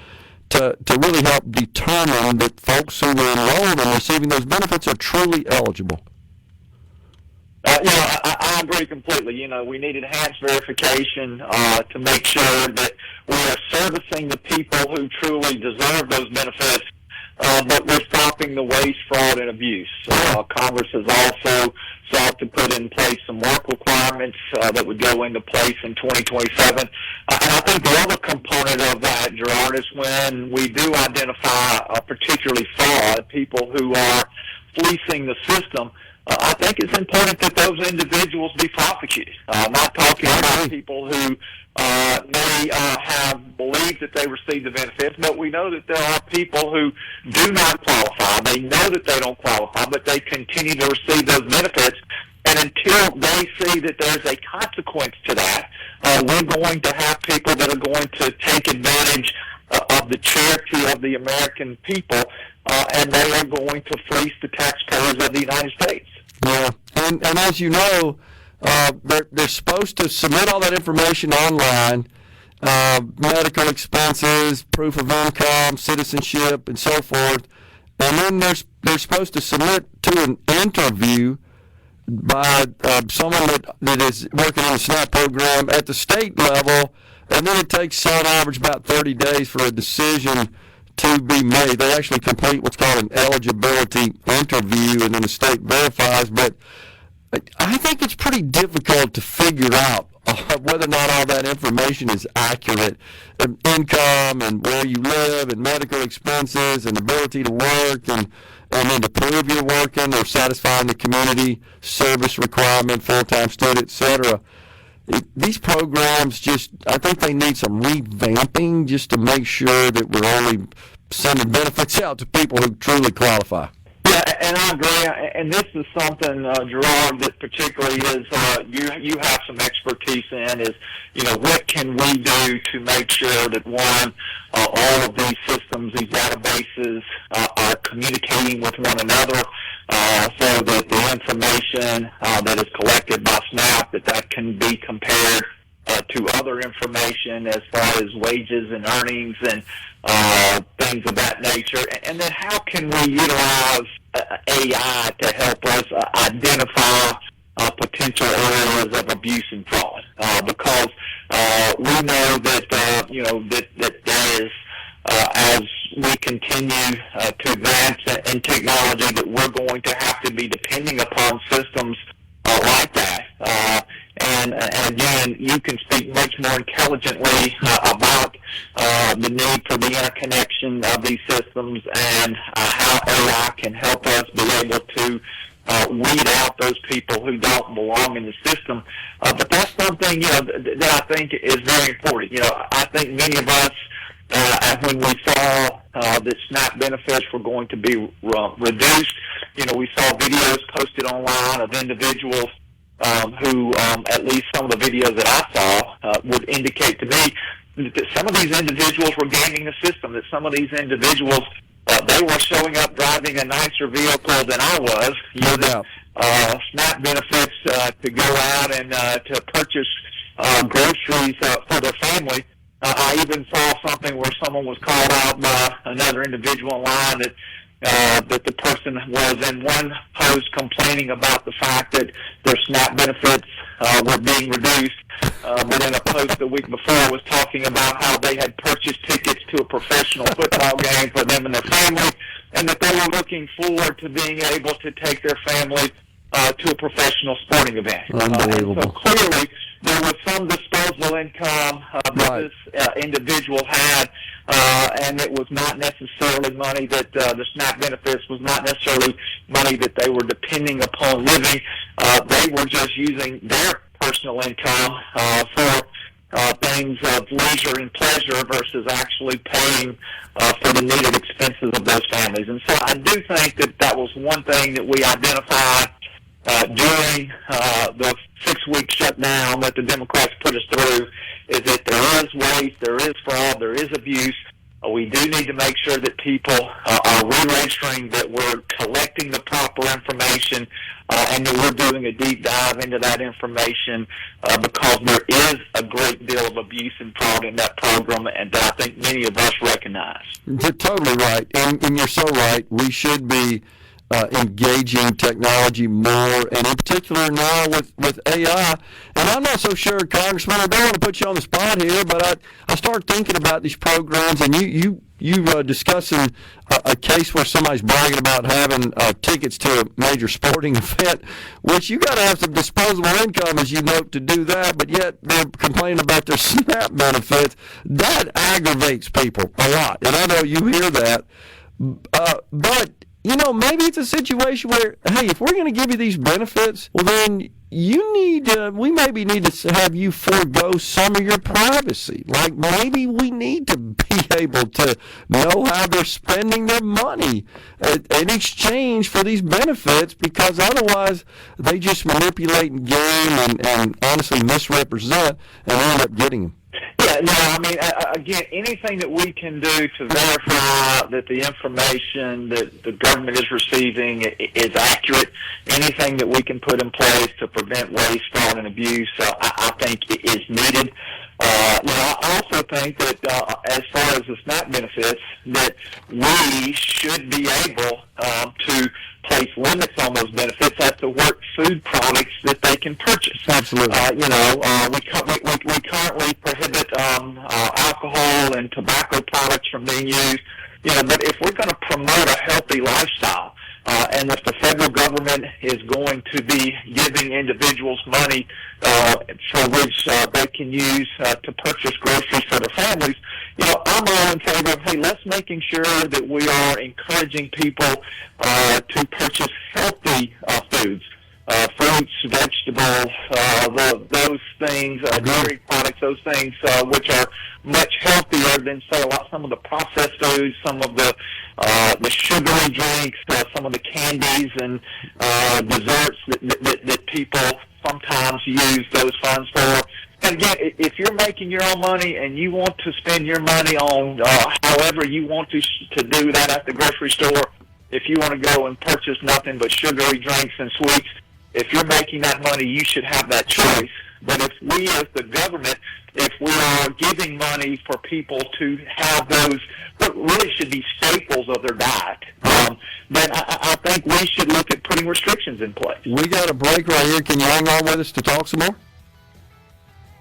to really help determine that folks who are enrolled and receiving those benefits are truly eligible. I agree completely. We need enhanced verification to make sure that we are servicing the people who truly deserve those benefits, but we're stopping the waste, fraud, and abuse. Congress has also sought to put in place some work requirements that would go into place in 2027. And I think the other component of that, Gerard, part is when we do identify particularly fraud, people who are fleecing the system. I think it's important that those individuals be prosecuted. I'm not talking about people who may have believed that they received the benefits, but we know that there are people who do not qualify. They know that they don't qualify, but they continue to receive those benefits. And until they see that there's a consequence to that, we're going to have people that are going to take advantage of the charity of the American people, and they are going to fleece the taxpayers of the United States. Yeah, and as you know, they're supposed to submit all that information online, medical expenses, proof of income, citizenship, and so forth, and then they're supposed to submit to an interview by someone that is working in the SNAP program at the state level, and then it takes on average about 30 days for a decision to be made. They actually complete what's called an eligibility interview, and then the state verifies. But I think it's pretty difficult to figure out whether or not all that information is accurate. Income and where you live and medical expenses and ability to work and then to prove you're working or satisfying the community service requirement, full-time student, etc. These programs I think they need some revamping just to make sure that we're only sending benefits out to people who truly qualify. Yeah, and I agree. And this is something, Gerard, that particularly is you have some expertise in is, what can we do to make sure that, one, all of these systems, these databases are communicating with one another so that the information that is collected by SNAP, that can be compared to other information as far as wages and earnings and things of that nature. And then how can we utilize AI to help us identify potential areas of abuse and fraud? Because we know that, that there is, as we continue to advance in technology, that we're going to have to be depending upon systems like that. And again, you can speak much more intelligently about the need for the interconnection of these systems and how AI can help us be able to weed out those people who don't belong in the system. But that's something, that I think is very important. I think many of us, when we saw that SNAP benefits were going to be reduced, we saw videos posted online of individuals who, at least some of the videos that I saw, would indicate to me that some of these individuals were gaming the system, that some of these individuals, they were showing up driving a nicer vehicle than I was, using SNAP benefits to go out and to purchase groceries for their family. I even saw something where someone was called out by another individual online that the person was in one post complaining about the fact that their SNAP benefits were being reduced, but in a post the week before was talking about how they had purchased tickets to a professional football game for them and their family, and that they were looking forward to being able to take their family to a professional sporting event. Unbelievable. So clearly there was some disposable income that this individual had, and it was not necessarily money that the SNAP benefits was not necessarily money that they were depending upon living. They were just using their personal income for things of leisure and pleasure versus actually paying for the needed expenses of those families. And so I do think that was one thing that we identified during the 6-week shutdown that the Democrats put us through, is that there is waste, there is fraud, there is abuse. We do need to make sure that people are re-registering, that we're collecting the proper information, and that we're doing a deep dive into that information because there is a great deal of abuse and fraud in that program, and that I think many of us recognize. You're totally right, and you're so right. We should be engaging technology more, and in particular now with AI. And I'm not so sure, Congressman, I don't want to put you on the spot here, but I start thinking about these programs, and you discussing a case where somebody's bragging about having tickets to a major sporting event, which you got to have some disposable income, as you note, to do that, but yet they're complaining about their SNAP benefits. That aggravates people a lot, and I know you hear that. But, maybe it's a situation where, hey, if we're going to give you these benefits, well, then we maybe need to have you forego some of your privacy. Like maybe we need to be able to know how they're spending their money in exchange for these benefits, because otherwise they just manipulate and game and honestly misrepresent and end up getting them. Yeah, no, I mean, again, anything that we can do to verify that the information that the government is receiving is accurate, anything that we can put in place to prevent waste, fraud, and abuse, I think is needed. I also think that as far as the SNAP benefits, that we should be able to place limits on those benefits as to what food products that they can purchase. Absolutely. We currently prohibit alcohol and tobacco products from being used. But if we're going to promote a healthy lifestyle, and if the federal government is going to be giving individuals money for which they can use to purchase groceries for their families, I'm all in favor of, hey, let's making sure that we are encouraging people to purchase healthy foods, fruits, vegetables, those things, dairy products, those things which are much healthier than, say, some of the processed foods, some of the sugary drinks, some of the candies and desserts that people sometimes use those funds for. And again, if you're making your own money and you want to spend your money on however you want to do that at the grocery store, if you want to go and purchase nothing but sugary drinks and sweets, if you're making that money, you should have that choice. But if we as the government, if we are giving money for people to have those, what really should be staples of their diet, then I think we should look at putting restrictions in place. We got a break right here. Can you hang on with us to talk some more?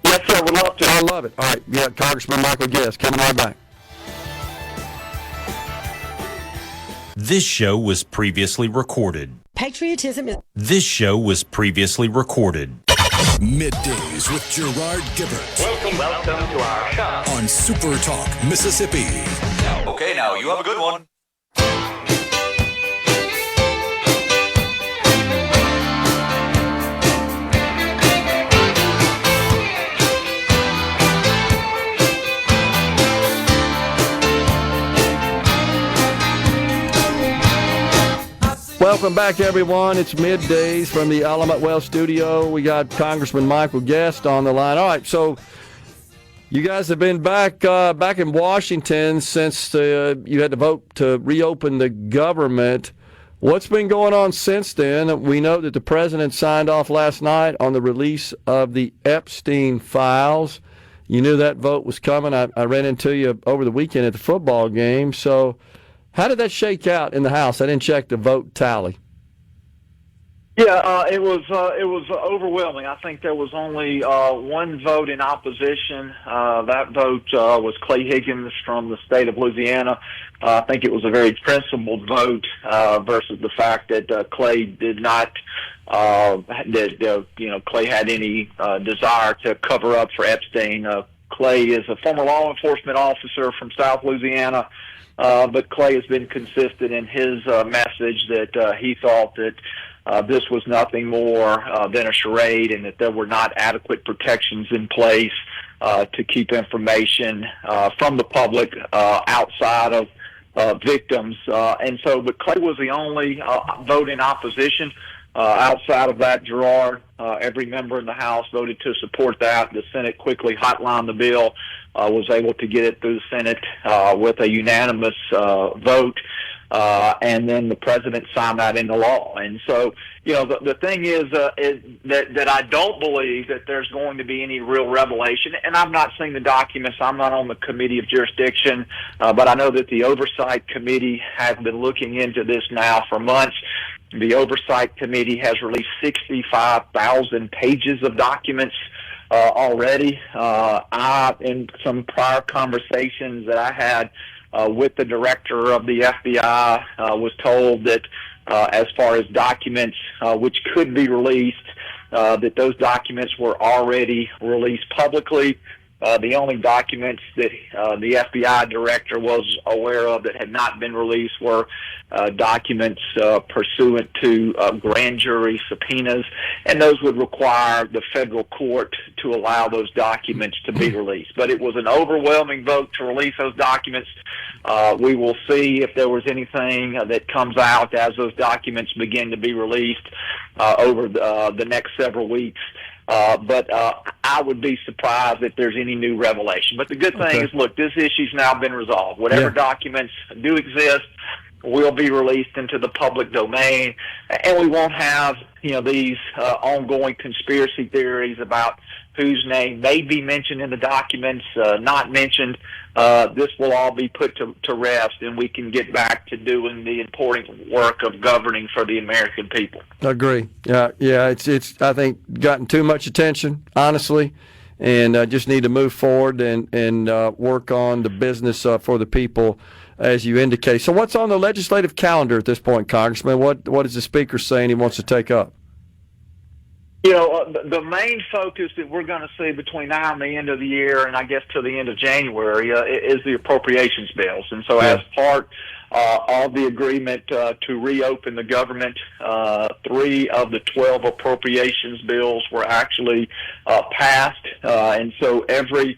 Yes, sir. Would love to. I love it. All right. We got Congressman Michael Guest coming right back. This show was previously recorded. Patriotism is... This show was previously recorded. Middays with Gerard Gibert. Welcome to our show. On SuperTalk Mississippi. Okay, now you have a good one. Welcome back, everyone. It's Middays from the Element Well studio. We got Congressman Michael Guest on the line. All right, so you guys have been back in Washington since you had to vote to reopen the government. What's been going on since then? We know that the president signed off last night on the release of the Epstein files. You knew that vote was coming. I ran into you over the weekend at the football game. So how did that shake out in the House? I didn't check the vote tally. Yeah, it was overwhelming. I think there was only one vote in opposition. That vote was Clay Higgins from the state of Louisiana. I think it was a very principled vote versus the fact that Clay did not, Clay had any desire to cover up for Epstein. Clay is a former law enforcement officer from South Louisiana. But Clay has been consistent in his message that he thought that this was nothing more than a charade and that there were not adequate protections in place to keep information from the public outside of victims. But Clay was the only vote in opposition. Outside of that, Gerard, every member in the House voted to support that. The Senate quickly hotlined the bill, was able to get it through the Senate with a unanimous vote, and then the president signed that into law. And so, the thing is that I don't believe that there's going to be any real revelation, and I've not seen the documents. I'm not on the Committee of Jurisdiction, but I know that the Oversight Committee has been looking into this now for months. The Oversight Committee has released 65,000 pages of documents already. In some prior conversations that I had with the director of the FBI, was told that as far as documents which could be released, that those documents were already released publicly. The only documents that the FBI director was aware of that had not been released were documents pursuant to grand jury subpoenas, and those would require the federal court to allow those documents to be released. But it was an overwhelming vote to release those documents. We will see if there was anything that comes out as those documents begin to be released over the next several weeks. But I would be surprised if there's any new revelation. But the good thing is, look, this issue's now been resolved. Whatever documents do exist will be released into the public domain, and we won't have, these ongoing conspiracy theories about whose name may be mentioned in the documents, not mentioned. This will all be put to rest, and we can get back to doing the important work of governing for the American people. Agree. Yeah. It's I think gotten too much attention, honestly, and just need to move forward and work on the business for the people, as you indicate. So, what's on the legislative calendar at this point, Congressman? What is the Speaker saying he wants to take up? The main focus that we're going to see between now and the end of the year, and I guess to the end of January, is the appropriations bills. And so as part of the agreement to reopen the government, 3 of the 12 appropriations bills were actually passed. And so every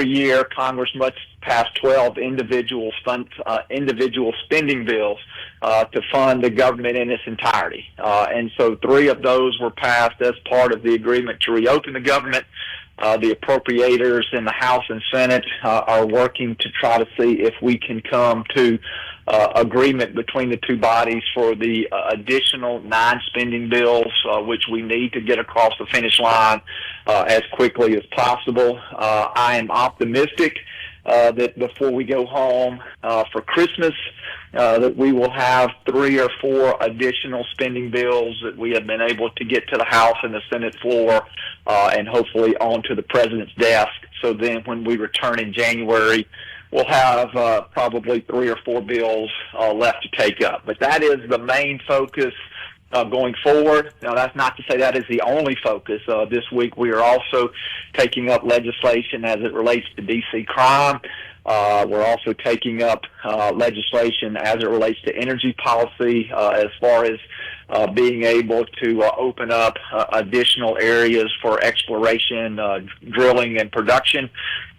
year, Congress must pass 12 individual spending bills to fund the government in its entirety. And so 3 of those were passed as part of the agreement to reopen the government. The appropriators in the House and Senate are working to try to see if we can come to agreement between the two bodies for the additional 9 spending bills, which we need to get across the finish line as quickly as possible. I am optimistic that before we go home for Christmas, that we will have 3 or 4 additional spending bills that we have been able to get to the House and the Senate floor, and hopefully onto the President's desk. So then when we return in January, we'll have probably 3 or 4 bills left to take up. But that is the main focus going forward. Now, that's not to say that is the only focus. This week we are also taking up legislation as it relates to D.C. crime. We're also taking up legislation as it relates to energy policy, as far as being able to open up additional areas for exploration, drilling, and production.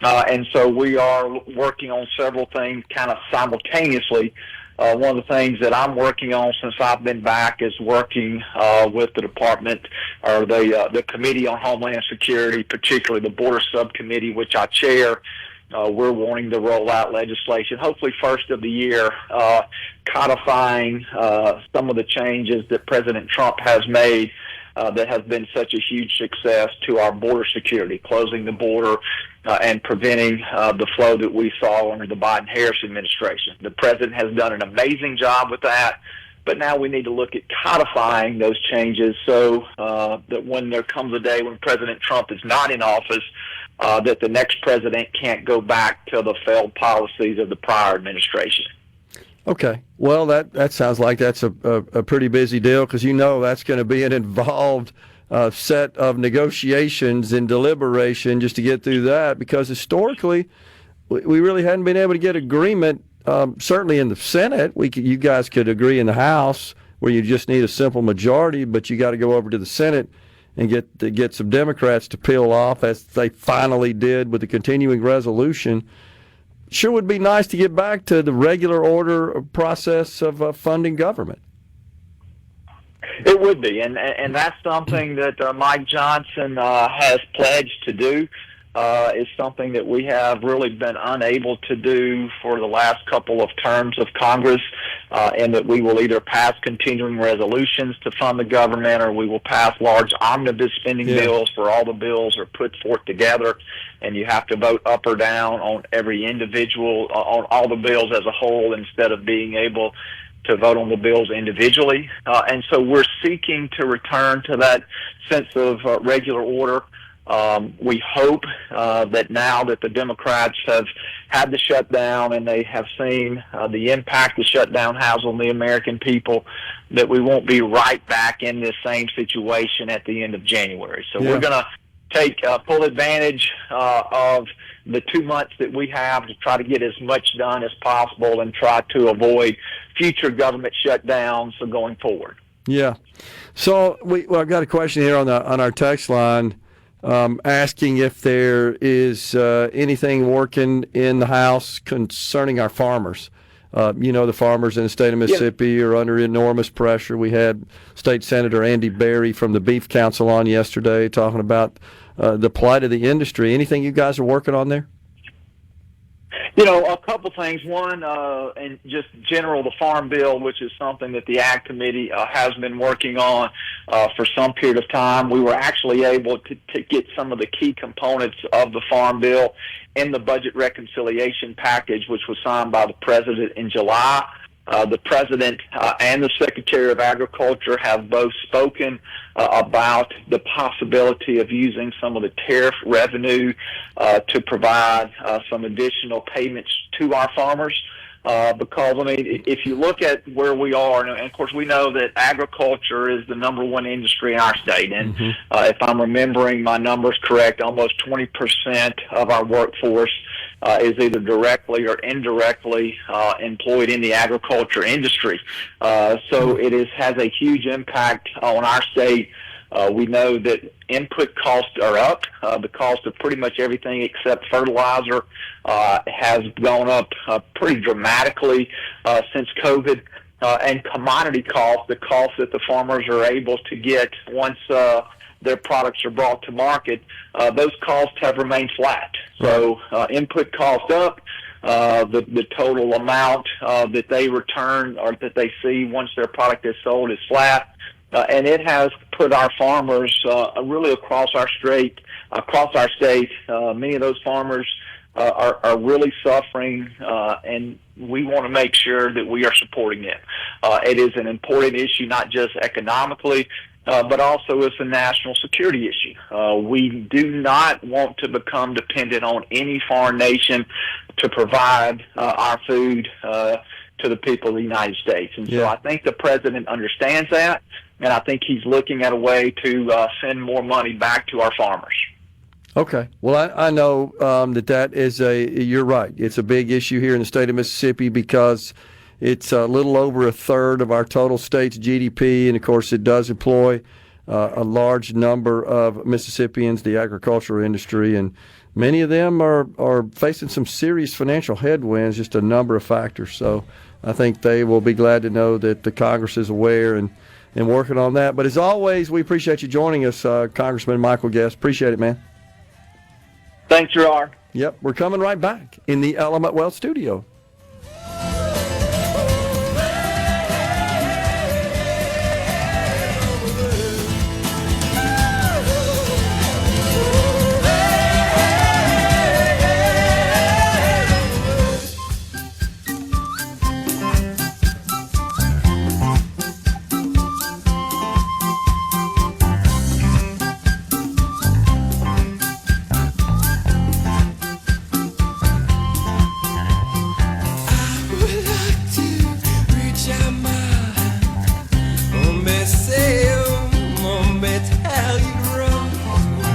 And so we are working on several things kind of simultaneously. One of the things that I'm working on since I've been back is working with the department, or the Committee on Homeland Security, particularly the Border Subcommittee, which I chair. We're wanting to roll out legislation, hopefully first of the year, codifying some of the changes that President Trump has made that has been such a huge success to our border security, closing the border and preventing the flow that we saw under the Biden-Harris administration. The President has done an amazing job with that, but now we need to look at codifying those changes so that when there comes a day when President Trump is not in office, that the next president can't go back to the failed policies of the prior administration. Okay. Well, that sounds like that's a pretty busy deal, because that's going to be an involved set of negotiations and deliberation just to get through that, because historically we really hadn't been able to get agreement, certainly in the Senate. You guys could agree in the House where you just need a simple majority, but you got to go over to the Senate and get some Democrats to peel off, as they finally did with the continuing resolution. Sure would be nice to get back to the regular order process of funding government. It would be, and that's something that Mike Johnson has pledged to do. Is something that we have really been unable to do for the last couple of terms of Congress, and that we will either pass continuing resolutions to fund the government, or we will pass large omnibus spending bills where all the bills are put forth together, and you have to vote up or down on every individual, on all the bills as a whole, instead of being able to vote on the bills individually. And so we're seeking to return to that sense of regular order. We hope that now that the Democrats have had the shutdown and they have seen the impact the shutdown has on the American people, that we won't be right back in this same situation at the end of January. So we're going to take full advantage of the 2 months that we have to try to get as much done as possible and try to avoid future government shutdowns going forward. Yeah. So I've got a question here on our text line asking if there is anything working in the House concerning our farmers. The farmers in the state of Mississippi are under enormous pressure. We had State Senator Andy Berry from the Beef Council on yesterday talking about the plight of the industry. Anything you guys are working on there? A couple things. One, and just general, the Farm Bill, which is something that the Ag Committee has been working on for some period of time. We were actually able to get some of the key components of the Farm Bill in the budget reconciliation package, which was signed by the President in July. The President and the Secretary of Agriculture have both spoken about the possibility of using some of the tariff revenue to provide some additional payments to our farmers. Because, if you look at where we are, and of course we know that agriculture is the number one industry in our state, and if I'm remembering my numbers correct, almost 20% of our workforce is either directly or indirectly employed in the agriculture industry. So it has a huge impact on our state. We know that input costs are up. The cost of pretty much everything except fertilizer has gone up pretty dramatically since COVID. And commodity costs, the costs that the farmers are able to get once their products are brought to market, those costs have remained flat. So input costs up. The total amount that they return or that they see once their product is sold is flat. And it has put our farmers really across our state. Many of those farmers are really suffering, and we want to make sure that we are supporting them. It is an important issue, not just economically, but also it's a national security issue. We do not want to become dependent on any foreign nation to provide our food to the people of the United States. And so I think the President understands that, and I think he's looking at a way to send more money back to our farmers. Okay. Well, I know that is you're right. It's a big issue here in the state of Mississippi because it's a little over a third of our total state's GDP, and of course it does employ a large number of Mississippians, the agricultural industry, and many of them are facing some serious financial headwinds, just a number of factors. So I think they will be glad to know that the Congress is aware and working on that. But as always, we appreciate you joining us, Congressman Michael Guest. Appreciate it, man. Thanks, Gerard. Yep, we're coming right back in the Element Wealth studio.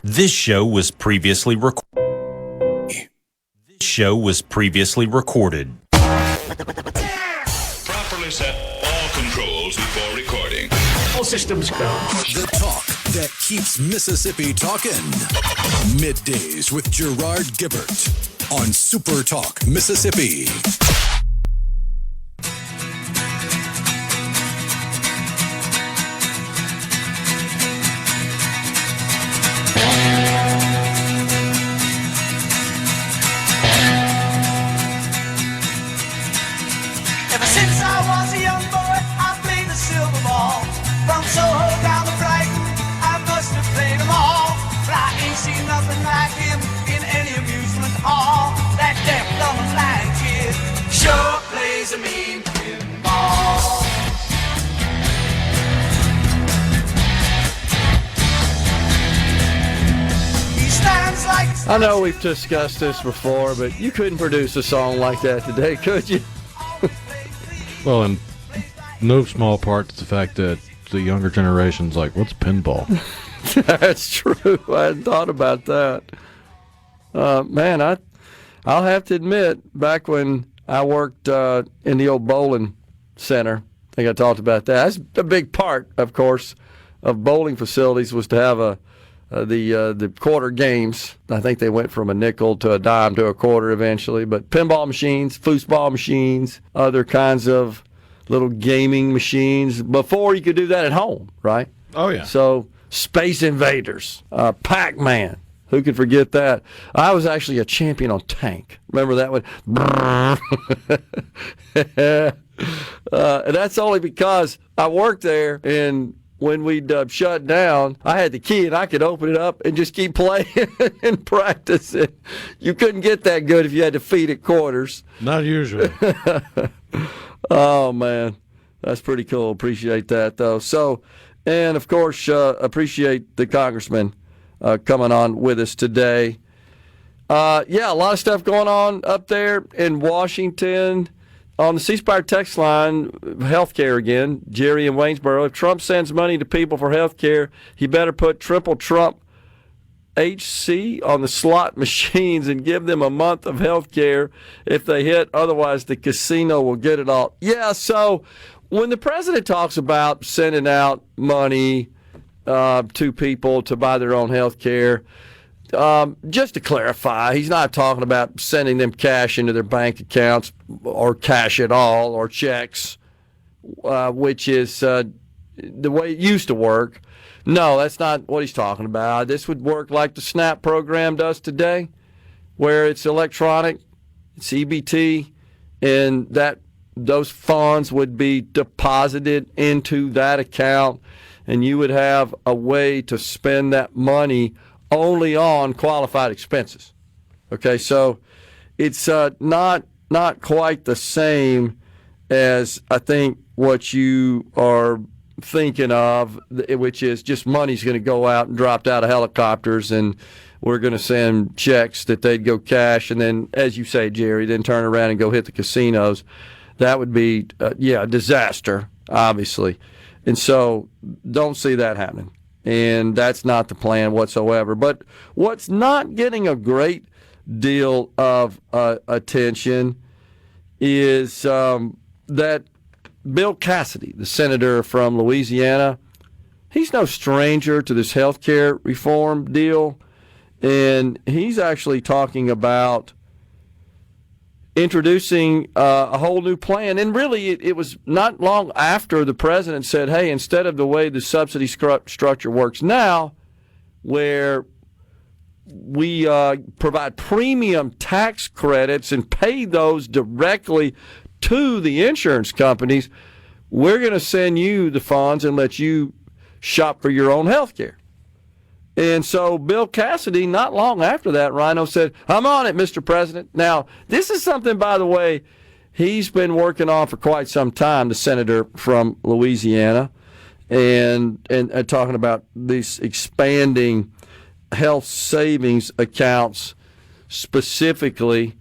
This show was previously recorded. Properly set all controls before recording. All systems go. The talk that keeps Mississippi talking. Middays with Gerard Gibert on SuperTalk Mississippi. I know we've discussed this before, but you couldn't produce a song like that today, could you? Well, in no small part to the fact that the younger generation's like, what's pinball? That's true. I hadn't thought about that. Man, I'll have to admit, back when I worked in the old bowling center, I think I talked about that. That's a big part, of course, of bowling facilities was to have the quarter games. I think they went from a nickel to a dime to a quarter eventually. But pinball machines, foosball machines, other kinds of little gaming machines. Before you could do that at home, right? Oh, yeah. So Space Invaders, Pac-Man. Who could forget that? I was actually a champion on Tank. Remember that one? And that's only because I worked there, and when we'd shut down, I had the key, and I could open it up and just keep playing and practicing. You couldn't get that good if you had to feed at quarters. Not usually. Oh, man. That's pretty cool. Appreciate that, though. So, and, of course, appreciate the congressman coming on with us today. Yeah, a lot of stuff going on up there in Washington. On the C-Spire text line, healthcare again, Jerry in Waynesboro. If Trump sends money to people for healthcare, he better put triple Trump HC on the slot machines and give them a month of healthcare if they hit. Otherwise, the casino will get it all. Yeah, so when the president talks about sending out money to people to buy their own healthcare, just to clarify, he's not talking about sending them cash into their bank accounts or cash at all or checks, which is the way it used to work. No, that's not what he's talking about. This would work like the SNAP program does today, where it's electronic, it's EBT, and those funds would be deposited into that account, and you would have a way to spend that money only on qualified expenses. Okay, so it's not quite the same as I think what you are thinking of, which is just money's going to go out and dropped out of helicopters, and we're going to send checks that they'd go cash, and then, as you say, Jerry, then turn around and go hit the casinos. That would be, a disaster, obviously. And so don't see that happening. And that's not the plan whatsoever. But what's not getting a great deal of attention is that Bill Cassidy, the senator from Louisiana, he's no stranger to this health care reform deal. And he's actually talking about introducing a whole new plan. And really, it was not long after the president said, hey, instead of the way the subsidy structure works now, where we provide premium tax credits and pay those directly to the insurance companies, we're going to send you the funds and let you shop for your own health care. And so Bill Cassidy, not long after that, Rhino said, I'm on it, Mr. President. Now, this is something, by the way, he's been working on for quite some time, the senator from Louisiana, and talking about these expanding health savings accounts specifically.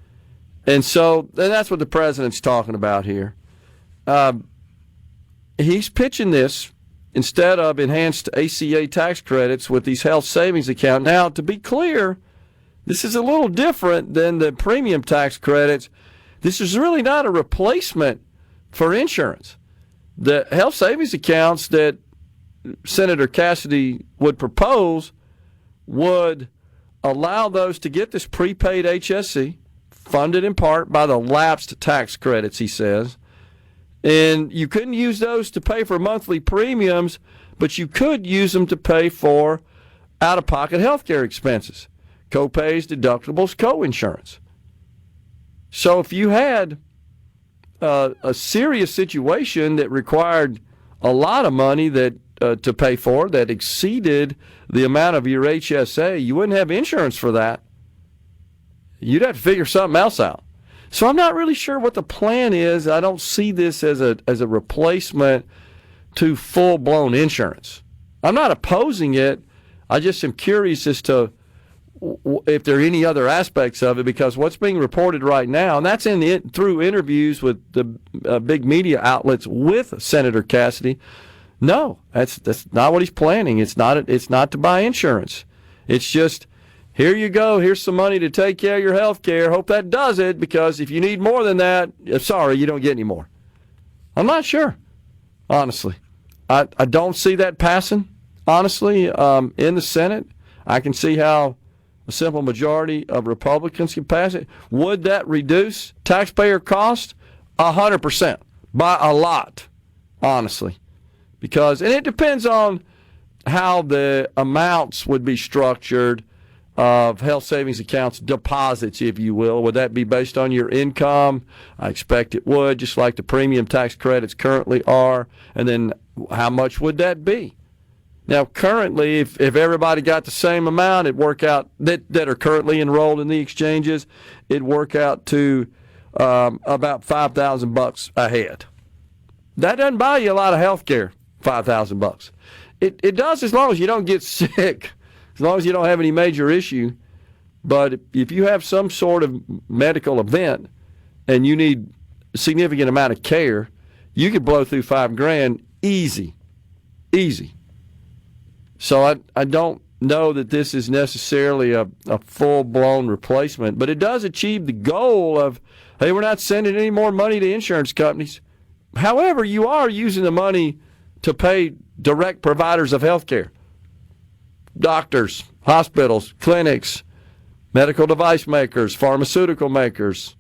And so that's what the president's talking about here. He's pitching this instead of enhanced ACA tax credits with these health savings accounts. Now, to be clear, this is a little different than the premium tax credits. This is really not a replacement for insurance. The health savings accounts that Senator Cassidy would propose would allow those to get this prepaid HSC, funded in part by the lapsed tax credits, he says. And you couldn't use those to pay for monthly premiums, but you could use them to pay for out-of-pocket health care expenses, co-pays, deductibles, co-insurance. So if you had a serious situation that required a lot of money that to pay for that exceeded the amount of your HSA, you wouldn't have insurance for that. You'd have to figure something else out. So I'm not really sure what the plan is. I don't see this as a replacement to full-blown insurance. I'm not opposing it. I just am curious as to if there are any other aspects of it, because what's being reported right now, and that's through interviews with the big media outlets with Senator Cassidy. No, that's not what he's planning. It's not to buy insurance. It's just, here you go. Here's some money to take care of your health care. Hope that does it, because if you need more than that, sorry, you don't get any more. I'm not sure, honestly. I don't see that passing, honestly, in the Senate. I can see how a simple majority of Republicans can pass it. Would that reduce taxpayer cost? 100%, by a lot, honestly. And it depends on how the amounts would be structured of health savings accounts deposits, if you will. Would that be based on your income? I expect it would, just like the premium tax credits currently are. And then how much would that be? Now, currently, if everybody got the same amount, it'd work out, that are currently enrolled in the exchanges, it'd work out to about $5,000 a head. That doesn't buy you a lot of health care, $5,000. It does as long as you don't get sick, as long as you don't have any major issue. But if you have some sort of medical event and you need a significant amount of care, you could blow through $5,000 easy. So I don't know that this is necessarily a full-blown replacement, but it does achieve the goal of, hey, we're not sending any more money to insurance companies. However, you are using the money to pay direct providers of health care, doctors, hospitals, clinics, medical device makers, pharmaceutical makers,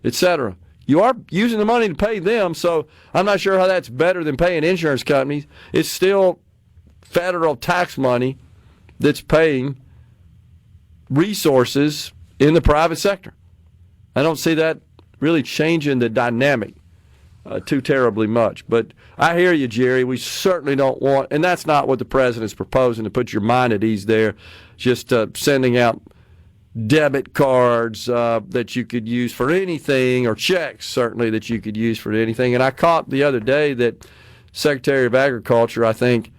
etc. You are using the money to pay them, so I'm not sure how that's better than paying insurance companies. It's still federal tax money that's paying resources in the private sector. I don't see that really changing the dynamic too terribly much. But I hear you, Jerry. We certainly don't want, and that's not what the president's proposing, to put your mind at ease there, just sending out debit cards that you could use for anything, or checks certainly that you could use for anything. And I caught the other day that Secretary of Agriculture, I think,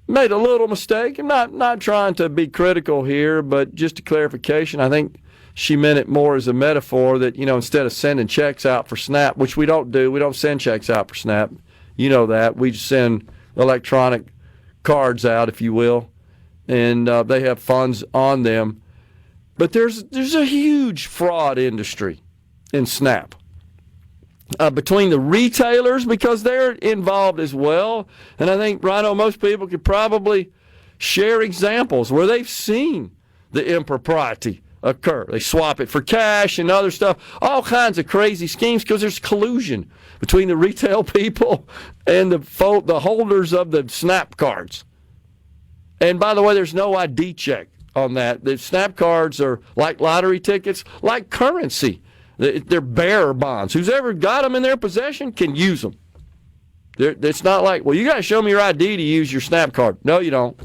made a little mistake. I'm not trying to be critical here, but just a clarification. I think she meant it more as a metaphor that, instead of sending checks out for SNAP, which we don't do, we don't send checks out for SNAP. You know that. We just send electronic cards out, if you will, and they have funds on them. But there's a huge fraud industry in SNAP. Between the retailers, because they're involved as well. And I think, Rhino, most people could probably share examples where they've seen the impropriety occur. They swap it for cash and other stuff, all kinds of crazy schemes, because there's collusion between the retail people and the holders of the SNAP cards. And by the way, there's no ID check on that. The SNAP cards are like lottery tickets, like currency. They're bearer bonds. Who's ever got them in their possession can use them. It's not like, well, you got to show me your ID to use your SNAP card. No, you don't.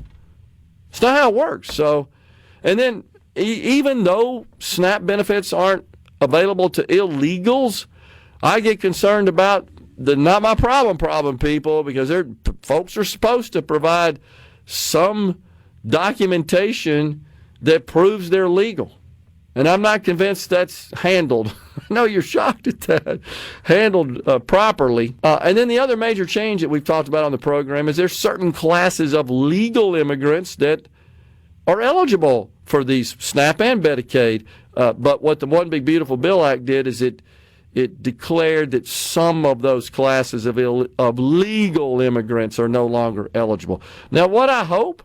It's not how it works. So, and then even though SNAP benefits aren't available to illegals, I get concerned about the not my problem people, because folks are supposed to provide some documentation that proves they're legal. And I'm not convinced that's handled. I know you're shocked at that. Handled properly. And then the other major change that we've talked about on the program is there's certain classes of legal immigrants that are eligible for these SNAP and Medicaid. But what the One Big Beautiful Bill Act did is it declared that some of those classes of legal immigrants are no longer eligible. Now, what I hope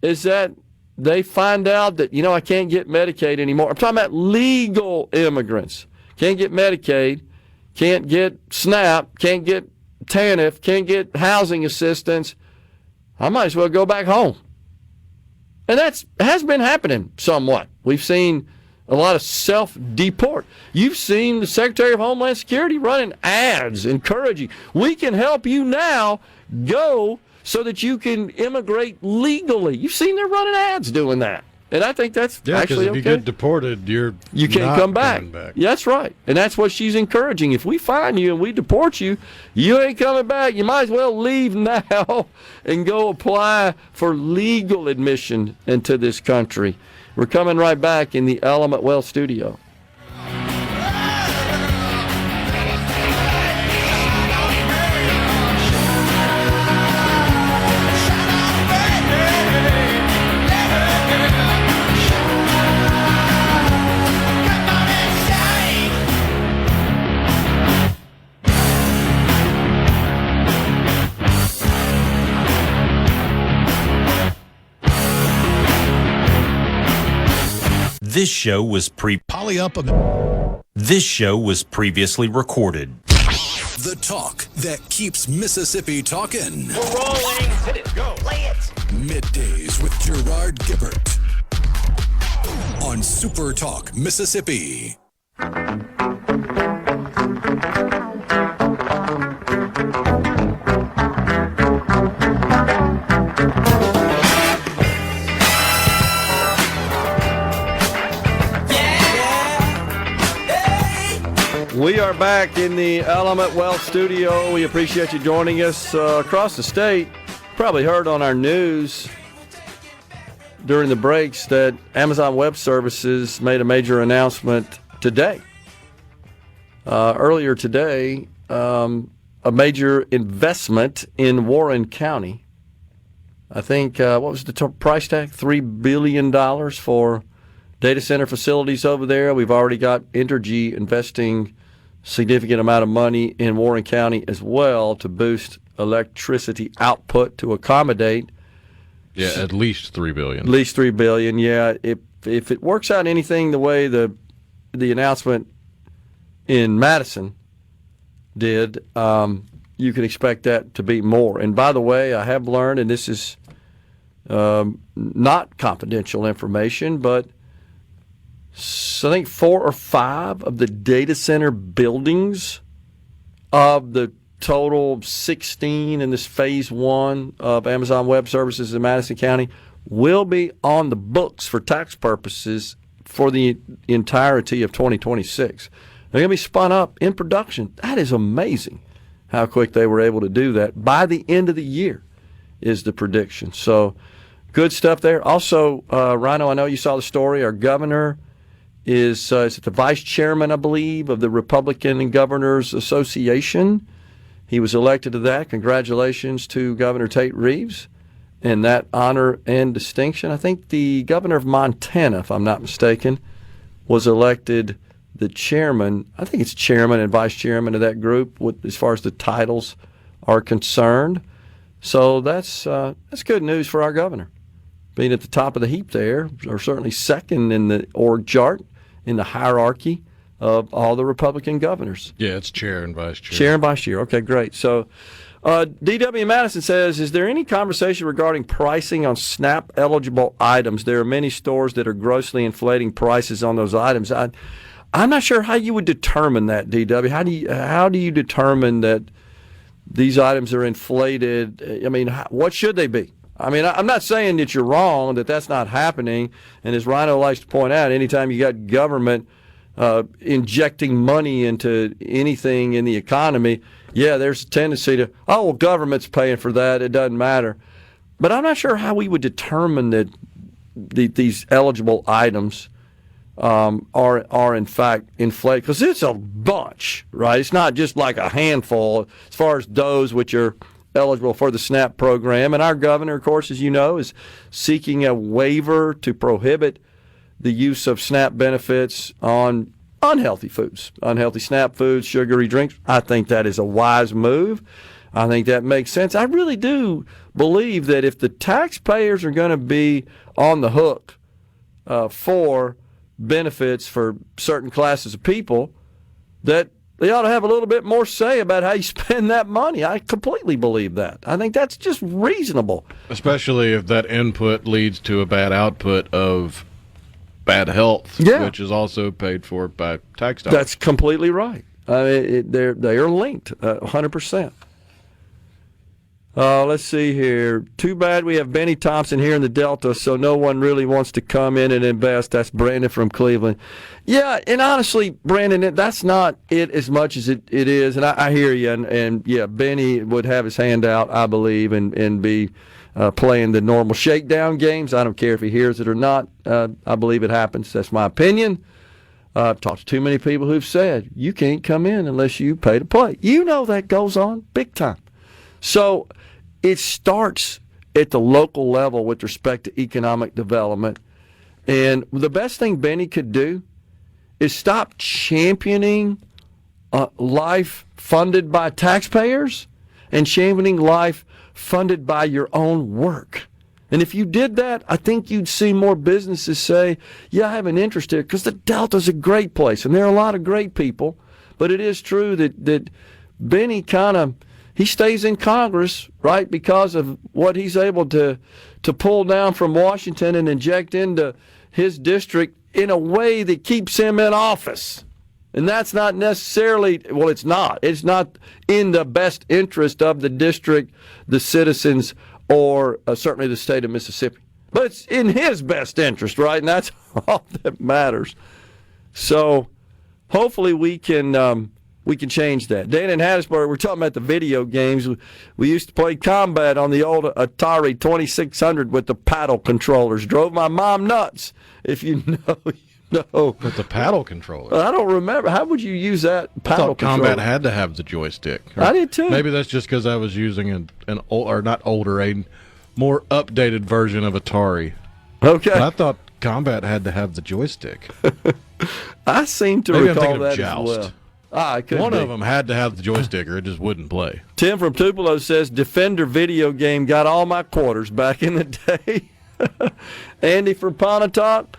is that they find out that, I can't get Medicaid anymore. I'm talking about legal immigrants. Can't get Medicaid, can't get SNAP, can't get TANF, can't get housing assistance. I might as well go back home. And that has been happening somewhat. We've seen a lot of self-deport. You've seen the Secretary of Homeland Security running ads encouraging, we can help you now, go so that you can immigrate legally. You've seen they're running ads doing that. And I think that's actually okay. If you get deported, you can't come back. Yeah, that's right. And that's what she's encouraging. If we find you and we deport you, you ain't coming back. You might as well leave now and go apply for legal admission into this country. We're coming right back in the Element Well studio. This show was This show was previously recorded. The talk that keeps Mississippi talking. We're rolling. Hit it. Go. Play it. Middays with Gerard Gibert on SuperTalk Mississippi. We are back in the Element Wealth studio. We appreciate you joining us across the state. Probably heard on our news during the breaks that Amazon Web Services made a major announcement today. Earlier today, a major investment in Warren County. I think, what was the price tag? $3 billion for data center facilities over there. We've already got Entergy investing significant amount of money in Warren County as well to boost electricity output to accommodate. Yeah, at least $3 billion. At least $3 billion. Yeah, if it works out anything the way the announcement in Madison did, you can expect that to be more. And by the way, I have learned, and this is not confidential information, but I think 4 or 5 of the data center buildings of the total 16 in this phase 1 of Amazon Web Services in Madison County will be on the books for tax purposes for the entirety of 2026. They're going to be spun up in production. That is amazing how quick they were able to do that. By the end of the year is the prediction. So good stuff there. Also, Rhino, I know you saw the story. Our governor is the vice chairman, I believe, of the Republican Governors Association. He was elected to that. Congratulations to Governor Tate Reeves in that honor and distinction. I think the governor of Montana, if I'm not mistaken, was elected the chairman. I think it's chairman and vice chairman of that group as far as the titles are concerned. So that's good news for our governor. Being at the top of the heap there, or certainly second in the org chart, in the hierarchy of all the Republican governors. Yeah, it's chair and vice chair. Chair and vice chair. Okay, great. So DW Madison says, is there any conversation regarding pricing on SNAP-eligible items? There are many stores that are grossly inflating prices on those items. I'm not sure how you would determine that, DW. How do you determine that these items are inflated? I mean, what should they be? I mean, I'm not saying that you're wrong, that that's not happening. And as Rhino likes to point out, anytime you got government injecting money into anything in the economy, yeah, there's a tendency to, oh, well, government's paying for that. It doesn't matter. But I'm not sure how we would determine that these eligible items are in fact inflated, because it's a bunch, right? It's not just like a handful as far as those which are eligible for the SNAP program. And our governor, of course, as you know, is seeking a waiver to prohibit the use of SNAP benefits on unhealthy foods, unhealthy SNAP foods, sugary drinks. I think that is a wise move. I think that makes sense. I really do believe that if the taxpayers are going to be on the hook for benefits for certain classes of people, that they ought to have a little bit more say about how you spend that money. I completely believe that. I think that's just reasonable. Especially if that input leads to a bad output of bad health, which is also paid for by tax dollars. That's completely right. They are linked 100%. Let's see here. Too bad we have Benny Thompson here in the Delta, so no one really wants to come in and invest. That's Brandon from Cleveland. Yeah, and honestly, Brandon, that's not it as much as it is. And I hear you. And yeah, Benny would have his hand out, I believe, and be playing the normal shakedown games. I don't care if he hears it or not. I believe it happens. That's my opinion. I've talked to too many people who've said, you can't come in unless you pay to play. You know that goes on big time. So it starts at the local level with respect to economic development. And the best thing Benny could do is stop championing life funded by taxpayers and championing life funded by your own work. And if you did that, I think you'd see more businesses say, yeah, I have an interest here, because the Delta's a great place, and there are a lot of great people. But it is true that Benny he stays in Congress, right, because of what he's able to pull down from Washington and inject into his district in a way that keeps him in office. And that's not necessarily, well, it's not. It's not in the best interest of the district, the citizens, or certainly the state of Mississippi. But it's in his best interest, right? And that's all that matters. So hopefully we can change that. Dan in Hattiesburg, we're talking about the video games. We used to play combat on the old Atari 2600 with the paddle controllers. Drove my mom nuts. If you know, you know. With the paddle controller? I don't remember. How would you use that paddle controller? Combat had to have the joystick. I did too. Maybe that's just because I was using a more updated version of Atari. Okay. But I thought Combat had to have the joystick. I seem to recall that as well. One of them had to have the joystick or it just wouldn't play. Tim from Tupelo says, Defender video game got all my quarters back in the day. Andy from Pontotoc,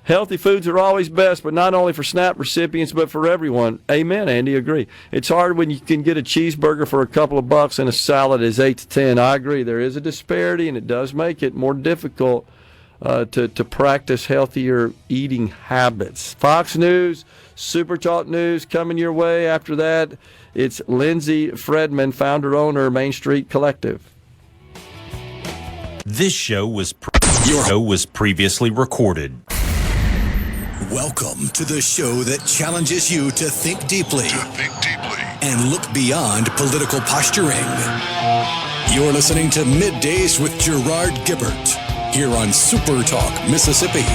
healthy foods are always best, but not only for SNAP recipients, but for everyone. Amen, Andy, agree. It's hard when you can get a cheeseburger for a couple of bucks and a salad is $8 to $10. I agree. There is a disparity, and it does make it more difficult to practice healthier eating habits. Fox News, SuperTalk News coming your way. After that, it's Lindsay Fredman, founder-owner, Main Street Collective. This show was previously recorded. Welcome to the show that challenges you to think deeply, and look beyond political posturing. You're listening to Middays with Gerard Gibert here on SuperTalk Mississippi.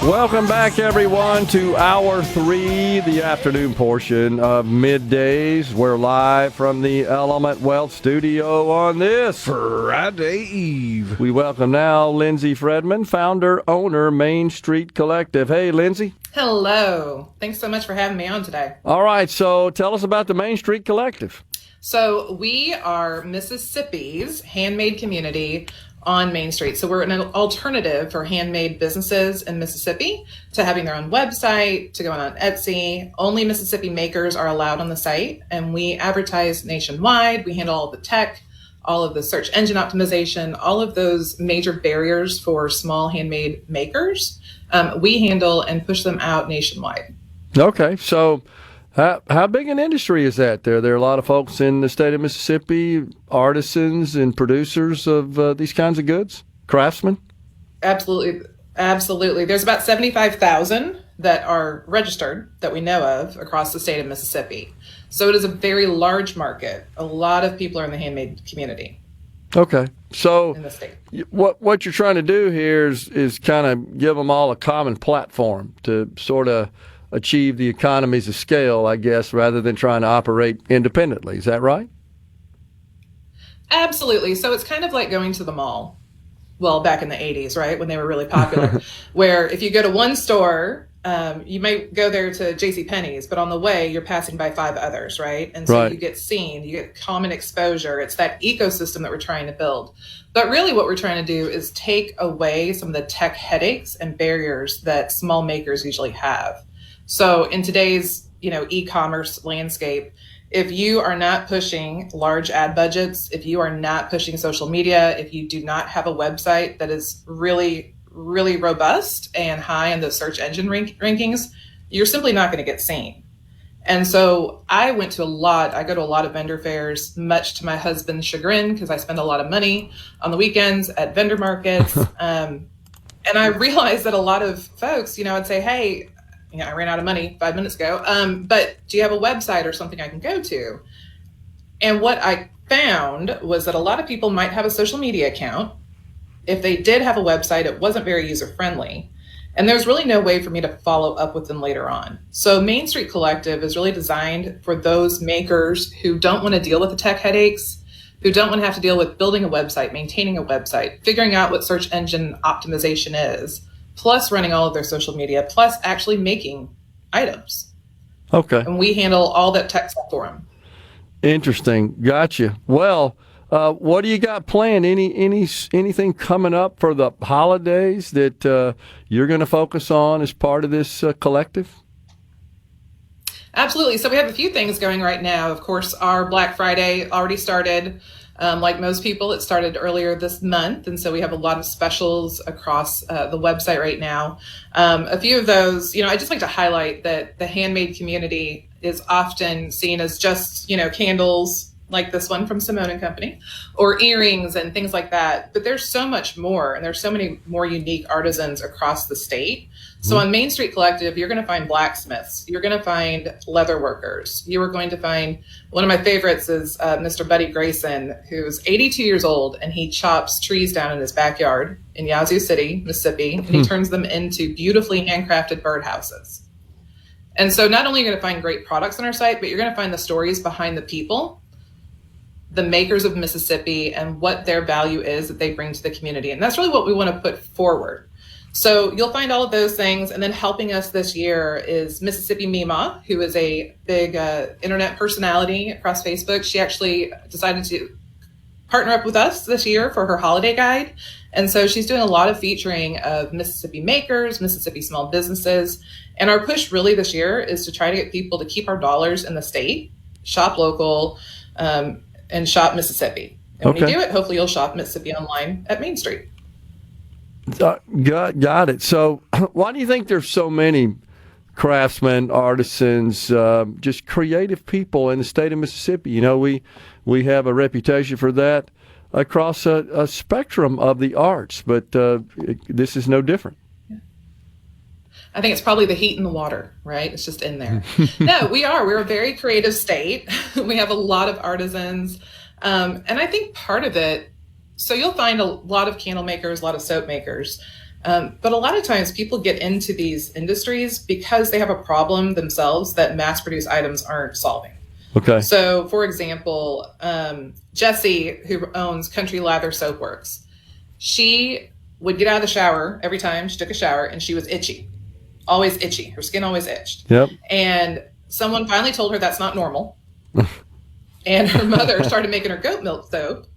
Welcome back, everyone, to Hour 3, the afternoon portion of Middays. We're live from the Element Wealth Studio on this Friday Eve. We welcome now Lindsay Fredman, founder, owner, Main Street Collective. Hey, Lindsay. Hello. Thanks so much for having me on today. All right, so tell us about the Main Street Collective. So we are Mississippi's handmade community on Main Street. So we're an alternative for handmade businesses in Mississippi to having their own website, to going on Etsy. Only Mississippi makers are allowed on the site, and we advertise nationwide. We handle all the tech, all of the search engine optimization, all of those major barriers for small handmade makers. We handle and push them out nationwide. Okay, so how big an industry is that there? There are a lot of folks in the state of Mississippi, artisans and producers of these kinds of goods, craftsmen? Absolutely. Absolutely. There's about 75,000 that are registered that we know of across the state of Mississippi. So it is a very large market. A lot of people are in the handmade community. Okay. So in the state. What you're trying to do here is kind of give them all a common platform to sort of achieve the economies of scale, I guess, rather than trying to operate independently. Is that right? Absolutely. So it's kind of like going to the mall. Well, back in the 80s, right, when they were really popular, where if you go to one store, you might go there to JCPenney's, but on the way, you're passing by 5 others, right? And so you get seen, you get common exposure. It's that ecosystem that we're trying to build. But really what we're trying to do is take away some of the tech headaches and barriers that small makers usually have. So in today's, e-commerce landscape, if you are not pushing large ad budgets, if you are not pushing social media, if you do not have a website that is really, really robust and high in the search engine rankings, you're simply not going to get seen. And so I go to a lot of vendor fairs, much to my husband's chagrin, because I spend a lot of money on the weekends at vendor markets. And I realized that a lot of folks, I'd say, hey, I ran out of money 5 minutes ago, but do you have a website or something I can go to? And what I found was that a lot of people might have a social media account. If they did have a website, it wasn't very user-friendly. And there's really no way for me to follow up with them later on. So Main Street Collective is really designed for those makers who don't want to deal with the tech headaches, who don't want to have to deal with building a website, maintaining a website, figuring out what search engine optimization is, plus running all of their social media, plus actually making items. Okay. And we handle all that tech stuff for them. Interesting. Gotcha. Well, what do you got planned? Anything coming up for the holidays that you're going to focus on as part of this collective? Absolutely. So we have a few things going right now. Of course, our Black Friday already started. Like most people, it started earlier this month. And so we have a lot of specials across the website right now. A few of those, I just like to highlight that the handmade community is often seen as just, candles like this one from Simone and Company, or earrings and things like that. But there's so much more, and there's so many more unique artisans across the state. So on Main Street Collective, you're going to find blacksmiths. You're going to find leather workers. You are going to find, one of my favorites is Mr. Buddy Grayson, who's 82 years old, and he chops trees down in his backyard in Yazoo City, Mississippi, and he turns them into beautifully handcrafted birdhouses. And so not only are you going to find great products on our site, but you're going to find the stories behind the people, the makers of Mississippi, and what their value is that they bring to the community. And that's really what we want to put forward. So you'll find all of those things. And then helping us this year is Mississippi Mima, who is a big internet personality across Facebook. She actually decided to partner up with us this year for her holiday guide. And so she's doing a lot of featuring of Mississippi makers, Mississippi small businesses. And our push really this year is to try to get people to keep our dollars in the state, shop local, and shop Mississippi. And when you do it, hopefully you'll shop Mississippi online at Main Street. Got it. So why do you think there's so many craftsmen, artisans, just creative people in the state of Mississippi? We have a reputation for that across a spectrum of the arts, but this is no different. I think it's probably the heat and the water, right? It's just in there. No, we're a very creative state. We have a lot of artisans. And I think part of it, so you'll find a lot of candle makers, a lot of soap makers. But a lot of times people get into these industries because they have a problem themselves that mass produced items aren't solving. Okay. So for example, Jessie, who owns Country Lather Soap Works, she would get out of the shower every time she took a shower and she was itchy. Always itchy. Her skin always itched. Yep. And someone finally told her that's not normal. And her mother started making her goat milk soap.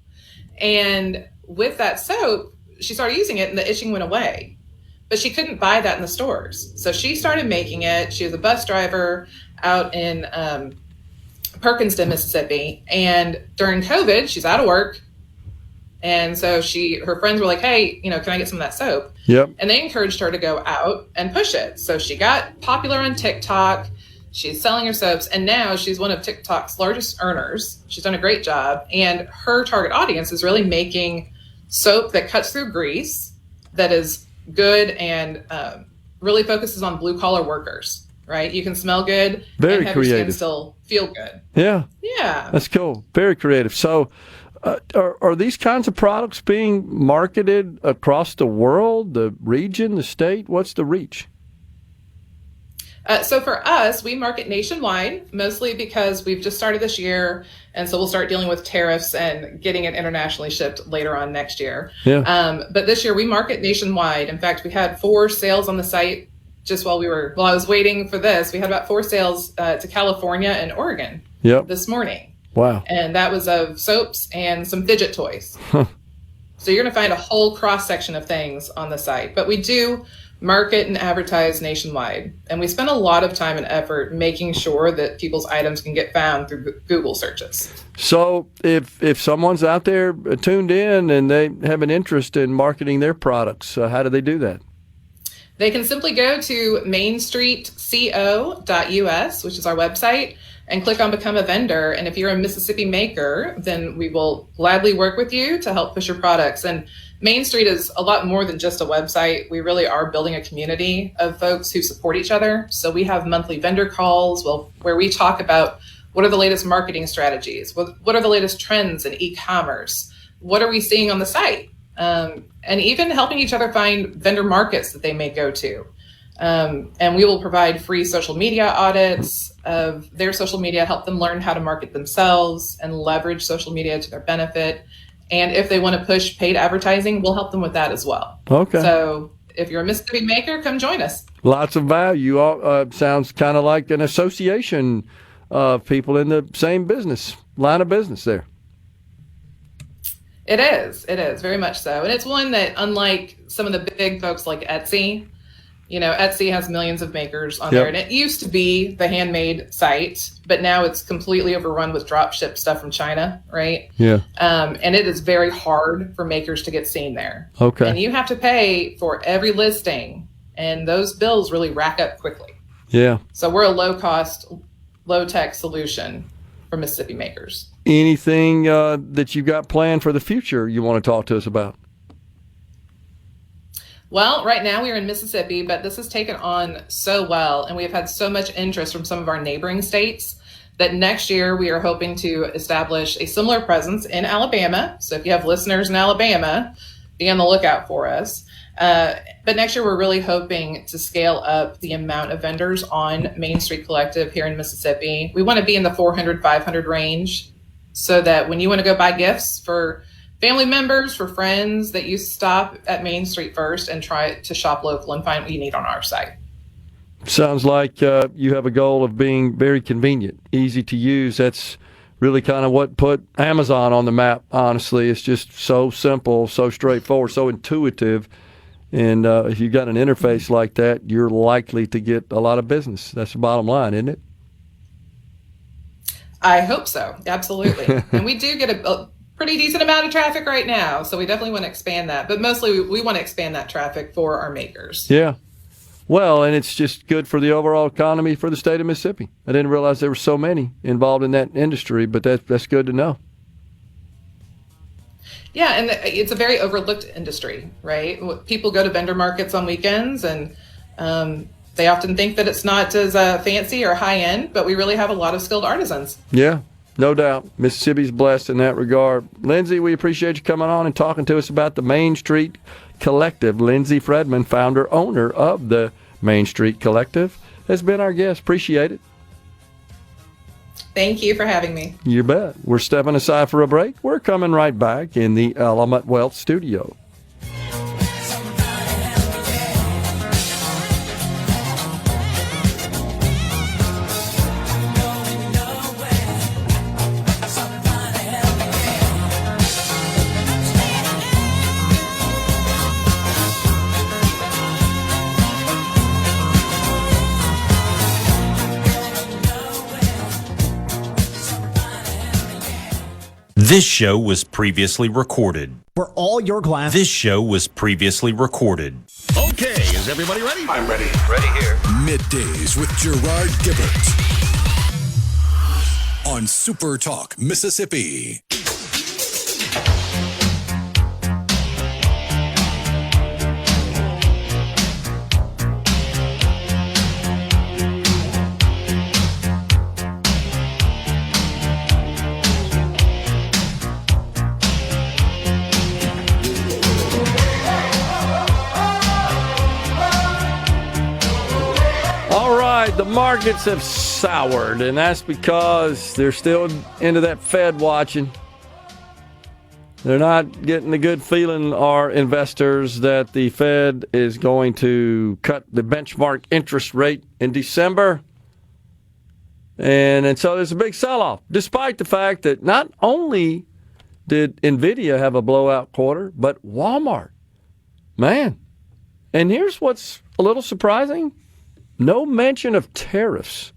And with that soap, she started using it and the itching went away. But she couldn't buy that in the stores. So she started making it. She was a bus driver out in Perkinston, Mississippi. And during COVID, she's out of work. And so her friends were like, hey, can I get some of that soap? Yep. And they encouraged her to go out and push it. So she got popular on TikTok. She's selling her soaps. And now she's one of TikTok's largest earners. She's done a great job. And her target audience is really making soap that cuts through grease, that is good, and really focuses on blue collar workers, right? You can smell good Very and have creative. your skin still feel good. Yeah. Yeah. That's cool. Very creative. So are these kinds of products being marketed across the world, the region, the state? What's the reach? So for us, we market nationwide, mostly because we've just started this year. And so we'll start dealing with tariffs and getting it internationally shipped later on next year. Yeah. But this year we market nationwide. In fact, we had 4 sales on the site just while I was waiting for this. We had about 4 sales to California and Oregon this morning. Wow. And that was of soaps and some fidget toys. So you're going to find a whole cross section of things on the site. But we do market and advertise nationwide. And we spend a lot of time and effort making sure that people's items can get found through Google searches. So if someone's out there tuned in and they have an interest in marketing their products, how do they do that? They can simply go to mainstreetco.us, which is our website, and click on Become a Vendor. And if you're a Mississippi maker, then we will gladly work with you to help push your products. And Main Street is a lot more than just a website. We really are building a community of folks who support each other. So we have monthly vendor calls where we talk about what are the latest marketing strategies, what are the latest trends in e-commerce, what are we seeing on the site, and even helping each other find vendor markets that they may go to. And we will provide free social media audits of their social media, help them learn how to market themselves and leverage social media to their benefit. And if they want to push paid advertising, we'll help them with that as well. Okay. So if you're a Mississippi maker, come join us. Lots of value. All sounds kind of like an association of people in the same line of business there. It is very much so. And it's one that, unlike some of the big folks like Etsy, Etsy has millions of makers on there, and it used to be the handmade site, but now it's completely overrun with drop ship stuff from China, right? Yeah. And it is very hard for makers to get seen there. Okay. And you have to pay for every listing, and those bills really rack up quickly. Yeah. So we're a low-cost, low-tech solution for Mississippi makers. Anything that you got planned for the future you want to talk to us about? Well, right now we are in Mississippi, but this has taken on so well, and we have had so much interest from some of our neighboring states that next year we are hoping to establish a similar presence in Alabama. So if you have listeners in Alabama, be on the lookout for us. But next year we're really hoping to scale up the amount of vendors on Main Street Collective here in Mississippi. We want to be in the 400, 500 range so that when you want to go buy gifts for family members, for friends, that you stop at Main Street first and try to shop local and find what you need on our site. Sounds like you have a goal of being very convenient, easy to use. That's really kind of what put Amazon on the map, honestly. It's just so simple, so straightforward, so intuitive. And if you've got an interface like that, you're likely to get a lot of business. That's the bottom line, isn't it? I hope so. Absolutely. And we do get a pretty decent amount of traffic right now, so we definitely want to expand that. But mostly we want to expand that traffic for our makers. Yeah. Well, and it's just good for the overall economy for the state of Mississippi. I didn't realize there were so many involved in that industry, but that's good to know. Yeah, and it's a very overlooked industry, right? People go to vendor markets on weekends, and they often think that it's not as fancy or high-end, but we really have a lot of skilled artisans. Yeah. No doubt. Mississippi's blessed in that regard. Lindsay, we appreciate you coming on and talking to us about the Main Street Collective. Lindsay Fredman, founder, owner of the Main Street Collective, has been our guest. Appreciate it. Thank you for having me. You bet. We're stepping aside for a break. We're coming right back in the Element Wealth studio. This show was previously recorded. For all your glass. This show was previously recorded. Okay, is everybody ready? I'm ready. Ready here. Middays with Gerard Gibert on SuperTalk Mississippi. The markets have soured, and that's because they're still into that Fed watching. They're not getting a good feeling, our investors, that the Fed is going to cut the benchmark interest rate in December. And so there's a big sell-off, despite the fact that not only did NVIDIA have a blowout quarter, but Walmart. Man. And here's what's a little surprising. No mention of tariffs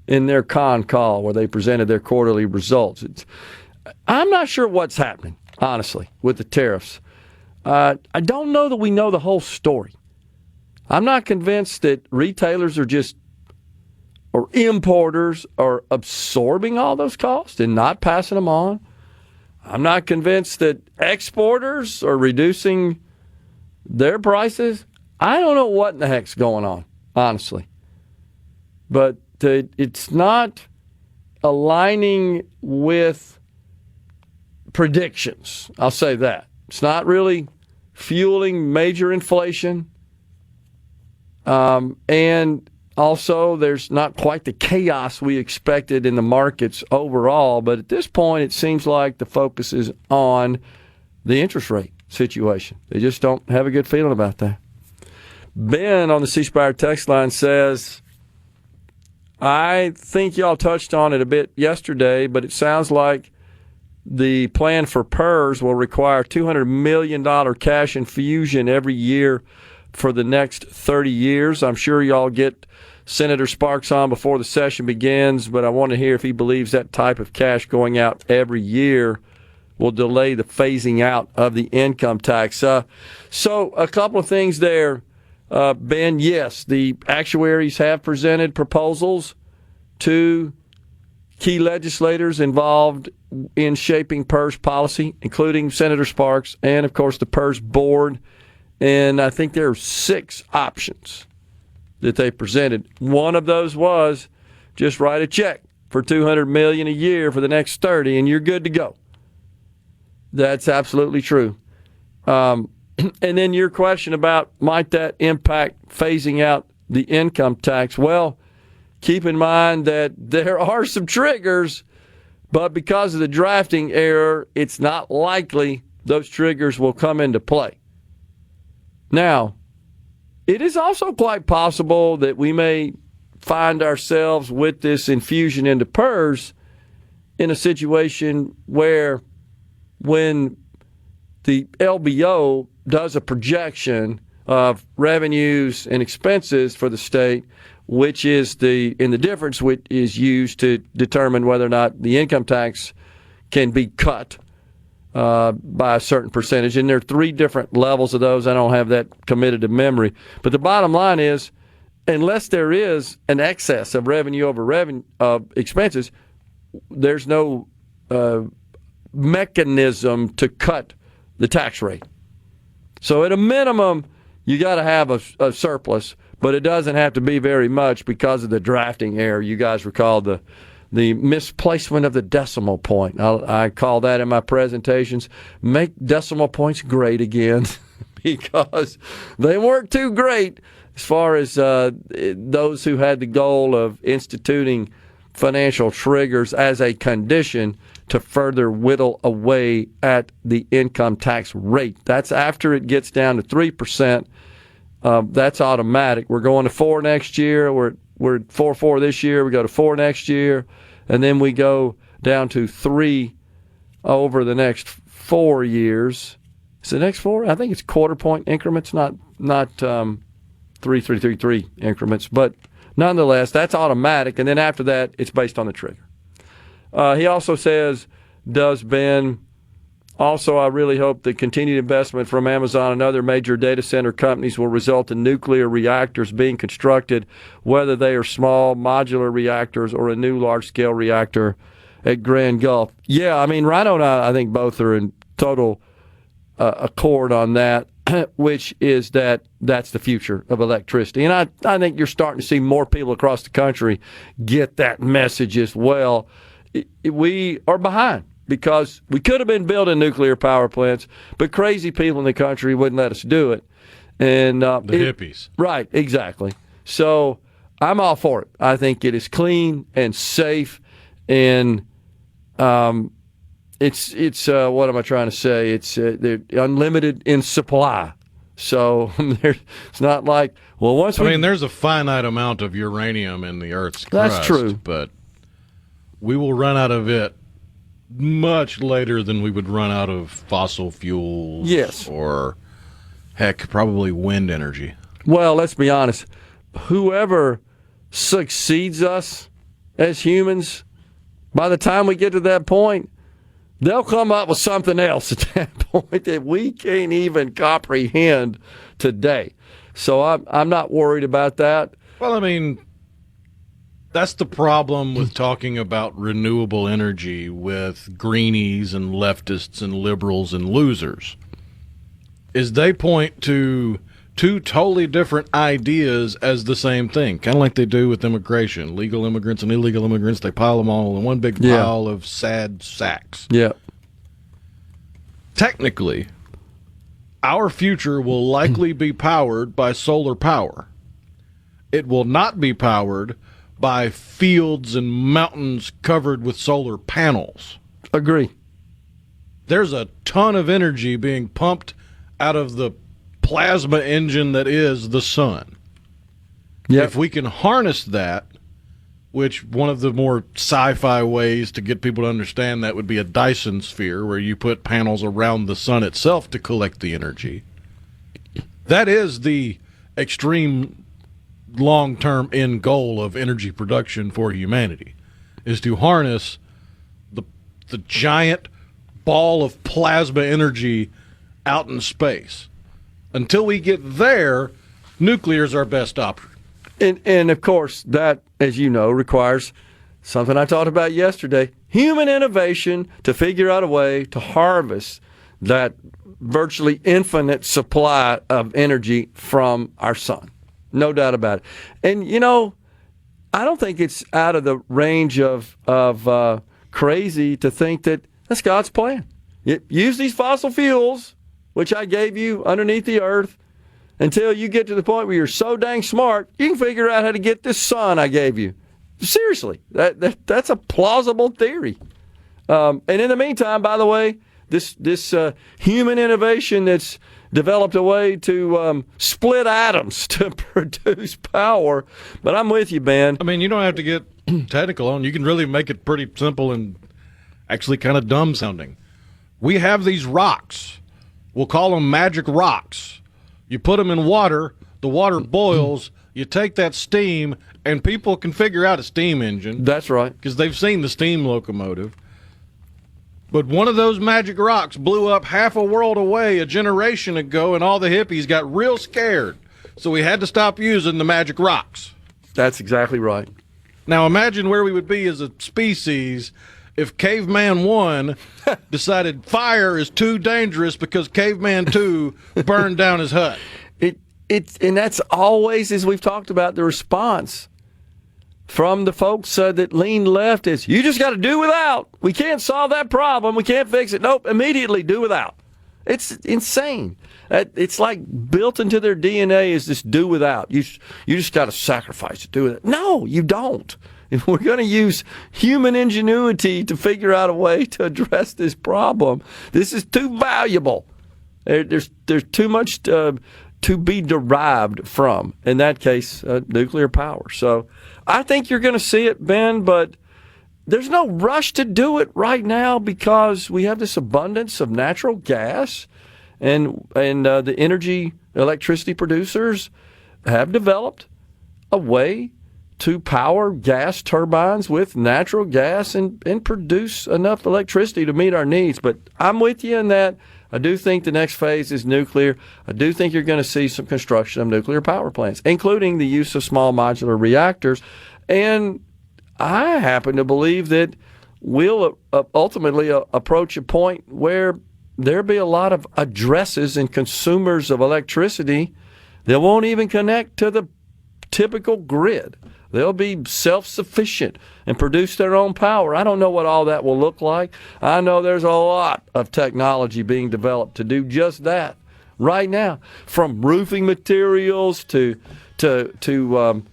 in their con call where they presented their quarterly results. I'm not sure what's happening, honestly, with the tariffs. I don't know that we know the whole story. I'm not convinced that retailers or importers are absorbing all those costs and not passing them on. I'm not convinced that exporters are reducing their prices. I don't know what in the heck's going on, honestly. But it's not aligning with predictions. I'll say that. It's not really fueling major inflation. And also, there's not quite the chaos we expected in the markets overall. But at this point, it seems like the focus is on the interest rate situation. They just don't have a good feeling about that. Ben on the C Spire text line says, I think y'all touched on it a bit yesterday, but it sounds like the plan for PERS will require $200 million cash infusion every year for the next 30 years. I'm sure y'all get Senator Sparks on before the session begins, but I want to hear if he believes that type of cash going out every year will delay the phasing out of the income tax. So a couple of things there, Ben. Yes, the actuaries have presented proposals to key legislators involved in shaping PERS policy, including Senator Sparks and, of course, the PERS board. And I think there are 6 options that they presented. One of those was just write a check for $200 million a year for the next 30, and you're good to go. That's absolutely true. And then your question about might that impact phasing out the income tax? Well, keep in mind that there are some triggers, but because of the drafting error, it's not likely those triggers will come into play. Now, it is also quite possible that we may find ourselves with this infusion into PERS in a situation where when the LBO does a projection of revenues and expenses for the state, which is the difference which is used to determine whether or not the income tax can be cut by a certain percentage. And there are 3 different levels of those. I don't have that committed to memory. But the bottom line is, unless there is an excess of revenue over expenses, there's no mechanism to cut the tax rate. So at a minimum, you got to have a surplus, but it doesn't have to be very much because of the drafting error. You guys recall the misplacement of the decimal point. I call that in my presentations, make decimal points great again, because they weren't too great as far as those who had the goal of instituting financial triggers as a condition to further whittle away at the income tax rate. That's after it gets down to 3%. That's automatic. We're going to 4 next year. We're at 4.4 this year. We go to 4 next year, and then we go down to 3 over the next 4 years. Is the next 4? I think it's quarter point increments, not 3 increments. But nonetheless, that's automatic, and then after that, it's based on the trigger. He also says, does Ben, also I really hope that continued investment from Amazon and other major data center companies will result in nuclear reactors being constructed, whether they are small modular reactors or a new large-scale reactor at Grand Gulf. Yeah, I mean, Rhino and I think both are in total accord on that, which is that's the future of electricity. And I think you're starting to see more people across the country get that message as well. We are behind because we could have been building nuclear power plants, but crazy people in the country wouldn't let us do it. And the hippies. Right, exactly. So I'm all for it. I think it is clean and safe, and it's what am I trying to say? It's they're unlimited in supply. So it's not like, well, once I mean, there's a finite amount of uranium in the Earth's crust. That's true. But we will run out of it much later than we would run out of fossil fuels. Yes. Or, heck, probably wind energy. Well, let's be honest. Whoever succeeds us as humans, by the time we get to that point, they'll come up with something else at that point that we can't even comprehend today. So I'm not worried about that. Well, I mean, that's the problem with talking about renewable energy with greenies and leftists and liberals and losers, is they point to two totally different ideas as the same thing, kind of like they do with immigration. Legal immigrants and illegal immigrants, they pile them all in one big pile of sad sacks. Yeah. Technically, our future will likely be powered by solar power. It will not be powered by fields and mountains covered with solar panels. Agree. There's a ton of energy being pumped out of the plasma engine that is the sun. Yep. If we can harness that, which one of the more sci-fi ways to get people to understand that would be a Dyson sphere, where you put panels around the sun itself to collect the energy. That is the extreme long-term end goal of energy production for humanity, is to harness the giant ball of plasma energy out in space. Until we get there, nuclear is our best option. And of course, that, as you know, requires something I talked about yesterday, human innovation to figure out a way to harvest that virtually infinite supply of energy from our sun. No doubt about it. And, you know, I don't think it's out of the range of crazy to think that that's God's plan. Use these fossil fuels, which I gave you underneath the earth, until you get to the point where you're so dang smart, you can figure out how to get this sun I gave you. Seriously, that's a plausible theory. And in the meantime, by the way, this human innovation that's developed a way to split atoms to produce power. But I'm with you, Ben. I mean, you don't have to get technical on. You can really make it pretty simple and actually kind of dumb sounding. We have these rocks. We'll call them magic rocks. You put them in water, the water boils, you take that steam, and people can figure out a steam engine. That's right. Because they've seen the steam locomotive. But one of those magic rocks blew up half a world away a generation ago, and all the hippies got real scared. So we had to stop using the magic rocks. That's exactly right. Now imagine where we would be as a species if Caveman 1 decided fire is too dangerous because Caveman 2 burned down his hut. And that's always, as we've talked about, the response from the folks that lean left is, you just got to do without. We can't solve that problem. We can't fix it. Nope, immediately do without. It's insane. It's like built into their DNA is this do without. You just got to sacrifice to do it. No, you don't. If we're going to use human ingenuity to figure out a way to address this problem, this is too valuable. There's too much to be derived from, in that case, nuclear power. So I think you're going to see it, Ben, but there's no rush to do it right now because we have this abundance of natural gas, and the electricity producers have developed a way to power gas turbines with natural gas and produce enough electricity to meet our needs. But I'm with you in that. I do think the next phase is nuclear. I do think you're going to see some construction of nuclear power plants, including the use of small modular reactors. And I happen to believe that we'll ultimately approach a point where there'll be a lot of addresses and consumers of electricity that won't even connect to the typical grid. They'll be self-sufficient and produce their own power. I don't know what all that will look like. I know there's a lot of technology being developed to do just that right now, from roofing materials to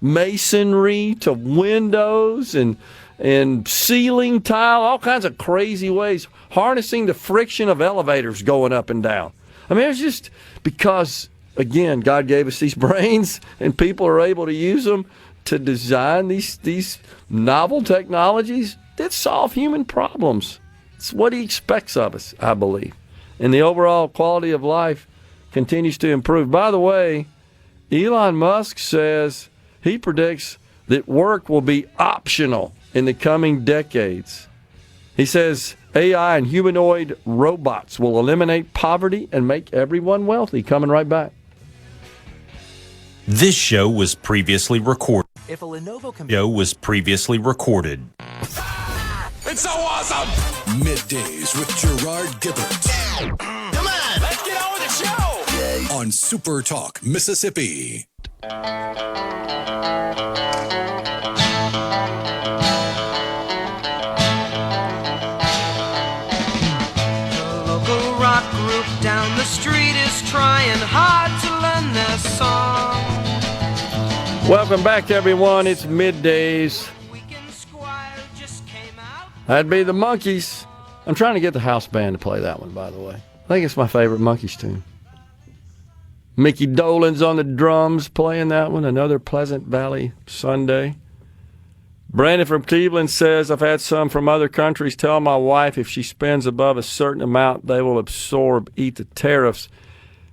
masonry to windows and ceiling tile, all kinds of crazy ways, harnessing the friction of elevators going up and down. I mean, it's just because, again, God gave us these brains and people are able to use them to design these novel technologies that solve human problems. It's what he expects of us, I believe. And the overall quality of life continues to improve. By the way, Elon Musk says he predicts that work will be optional in the coming decades. He says AI and humanoid robots will eliminate poverty and make everyone wealthy. Coming right back. This show was previously recorded. If a Lenovo Show was previously recorded. It's so awesome! Middays with Gerard Gibert. Come on, let's get on with the show! On SuperTalk Mississippi. Local rock group down the street is trying hard to learn their song. Welcome back, everyone. It's Middays. That'd be the Monkees. I'm trying to get the house band to play that one, by the way. I think it's my favorite Monkees tune. Mickey Dolenz on the drums playing that one. Another Pleasant Valley Sunday. Brandon from Cleveland says, I've had some from other countries tell my wife if she spends above a certain amount, they will eat the tariffs.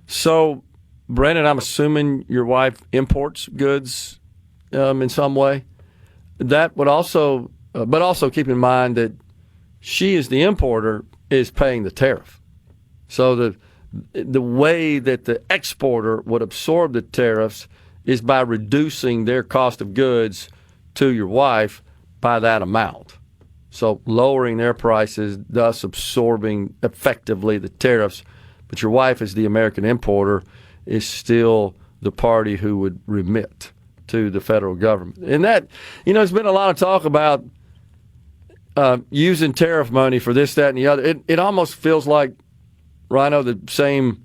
So, Brandon, I'm assuming your wife imports goods in some way. That would also, but also keep in mind that she, as the importer, is paying the tariff. So the way that the exporter would absorb the tariffs is by reducing their cost of goods to your wife by that amount. So lowering their prices, thus absorbing effectively the tariffs. But your wife, as the American importer, is still the party who would remit to the federal government. And that, there's been a lot of talk about using tariff money for this, that, and the other. It almost feels like, Rhino, the same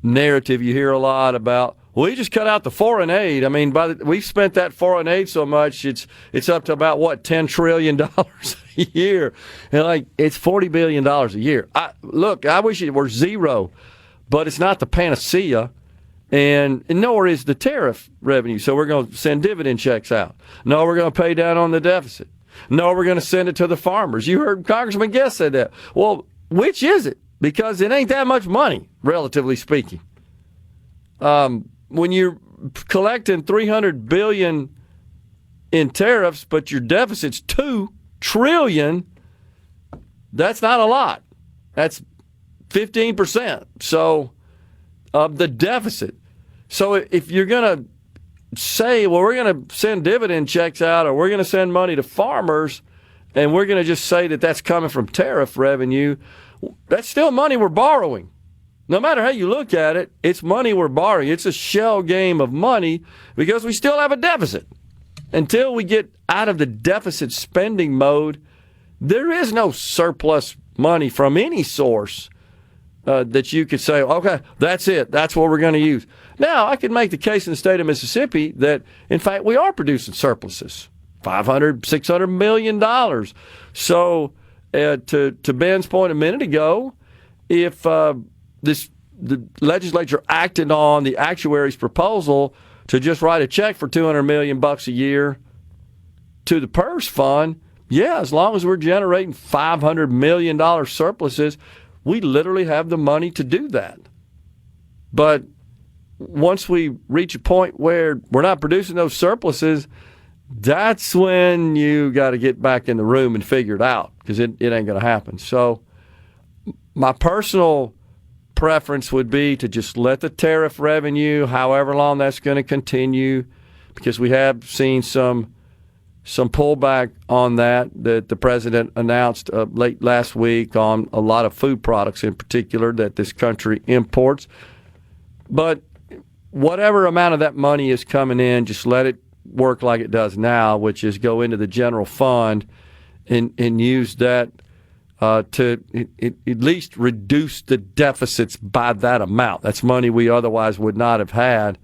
narrative you hear a lot about, we just cut out the foreign aid. I mean, we've spent that foreign aid so much, it's up to about, $10 trillion a year. And it's $40 billion a year. I wish it were zero, but it's not the panacea. And nor is the tariff revenue. So we're going to send dividend checks out. No, we're going to pay down on the deficit. No, we're going to send it to the farmers. You heard Congressman Guest say that. Well, which is it? Because it ain't that much money, relatively speaking. When you're collecting $300 billion in tariffs, but your deficit's $2 trillion, that's not a lot. That's 15%. So of the deficit. So if you're going to say, well, we're going to send dividend checks out, or we're going to send money to farmers, and we're going to just say that that's coming from tariff revenue, that's still money we're borrowing. No matter how you look at it, it's money we're borrowing. It's a shell game of money because we still have a deficit. Until we get out of the deficit spending mode, there is no surplus money from any source that you could say, okay, that's it. That's what we're going to use. Now, I could make the case in the state of Mississippi that, in fact, we are producing surpluses, $500, $600 million. So, to Ben's point a minute ago, if the legislature acted on the actuary's proposal to just write a check for $200 million a year to the PERS fund, yeah, as long as we're generating $500 million surpluses, we literally have the money to do that. But once we reach a point where we're not producing those surpluses, that's when you got to get back in the room and figure it out, because it ain't going to happen. So my personal preference would be to just let the tariff revenue, however long that's going to continue, because we have seen some pullback on that the president announced late last week on a lot of food products in particular that this country imports. But whatever amount of that money is coming in, just let it work like it does now, which is go into the general fund and use that to at least reduce the deficits by that amount. That's money we otherwise would not have had,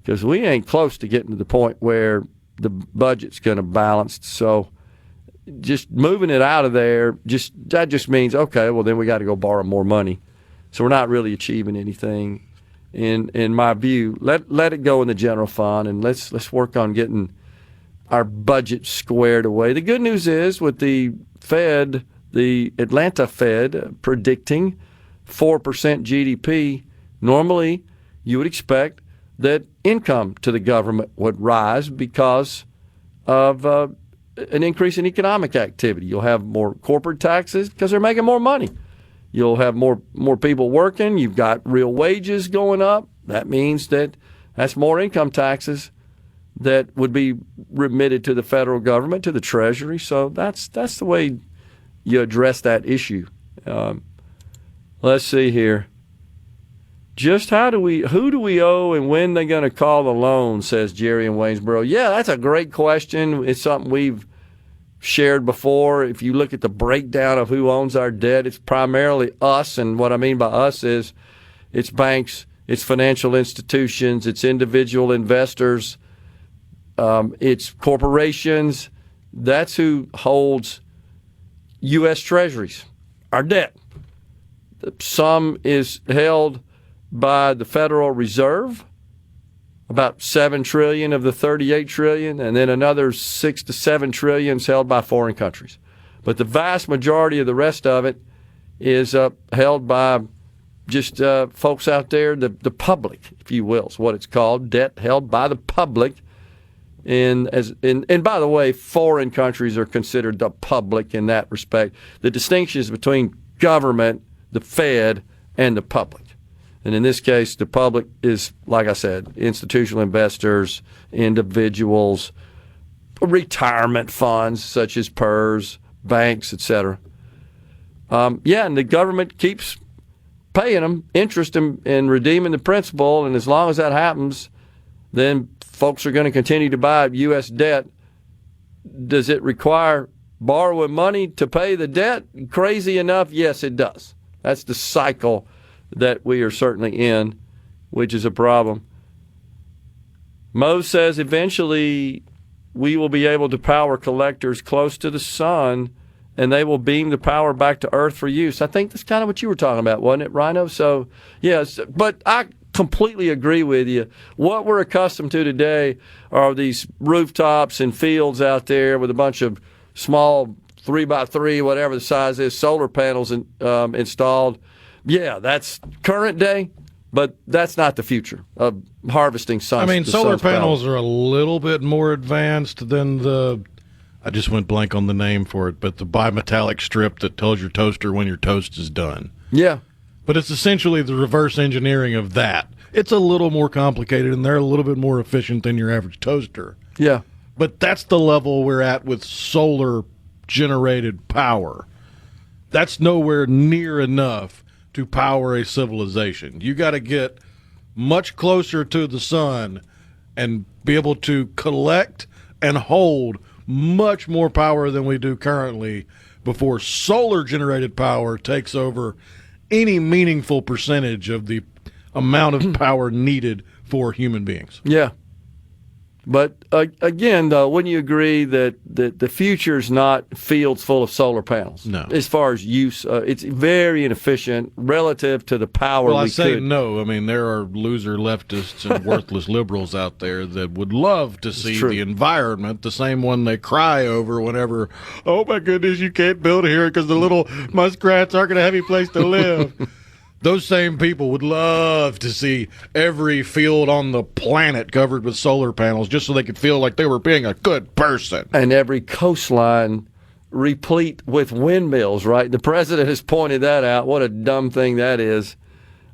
because we ain't close to getting to the point where the budget's going to balance. So just moving it out of there, that just means, okay, well, then we got to go borrow more money. So we're not really achieving anything. In my view, let it go in the general fund, and let's work on getting our budget squared away. The good news is, with the Fed, the Atlanta Fed, predicting 4% GDP, normally you would expect that income to the government would rise because of an increase in economic activity. You'll have more corporate taxes because they're making more money. You'll have more people working. You've got real wages going up. That means that That's more income taxes that would be remitted to the federal government, to the Treasury. So that's the way you address that issue. Let's see here. Just who do we owe and when they going to call the loan, says Jerry in Waynesboro. Yeah, that's a great question. It's something we've shared before. If you look at the breakdown of who owns our debt, it's primarily us. And what I mean by us is it's banks, it's financial institutions, it's individual investors, it's corporations. That's who holds U.S. Treasuries, our debt. Some is held by the Federal Reserve, about $7 trillion of the $38 trillion, and then another $6 to $7 trillion is held by foreign countries. But the vast majority of the rest of it is held by just folks out there, the public, if you will, is what it's called, debt held by the public. And by the way, foreign countries are considered the public in that respect. The distinction is between government, the Fed, and the public. And in this case, the public is, like I said, institutional investors, individuals, retirement funds such as PERS, banks, etc. And the government keeps paying them interest and redeeming the principal. And as long as that happens, then folks are going to continue to buy U.S. debt. Does it require borrowing money to pay the debt? Crazy enough, yes, it does. That's the cycle that we are certainly in, which is a problem. Mo says eventually we will be able to power collectors close to the sun, and they will beam the power back to Earth for use. I think that's kind of what you were talking about, wasn't it, Rhino? So, yes, but I completely agree with you. What we're accustomed to today are these rooftops and fields out there with a bunch of small 3x3, whatever the size is, solar panels installed. Yeah, that's current day, but that's not the future of harvesting sun. I mean, solar panels are a little bit more advanced than I just went blank on the name for it, but the bimetallic strip that tells your toaster when your toast is done. Yeah. But it's essentially the reverse engineering of that. It's a little more complicated, and they're a little bit more efficient than your average toaster. Yeah. But that's the level we're at with solar-generated power. That's nowhere near enough to power a civilization. You got to get much closer to the sun and be able to collect and hold much more power than we do currently before solar-generated power takes over any meaningful percentage of the amount of power needed for human beings. Yeah. But again, though, wouldn't you agree that the future is not fields full of solar panels? No. As far as use, it's very inefficient relative to the power I say no. I mean, there are loser leftists and worthless liberals out there that would love to see the environment, the same one they cry over whenever, oh, my goodness, you can't build here because the little muskrats aren't going to have any place to live. Those same people would love to see every field on the planet covered with solar panels just so they could feel like they were being a good person. And every coastline replete with windmills, right? The president has pointed that out. What a dumb thing that is.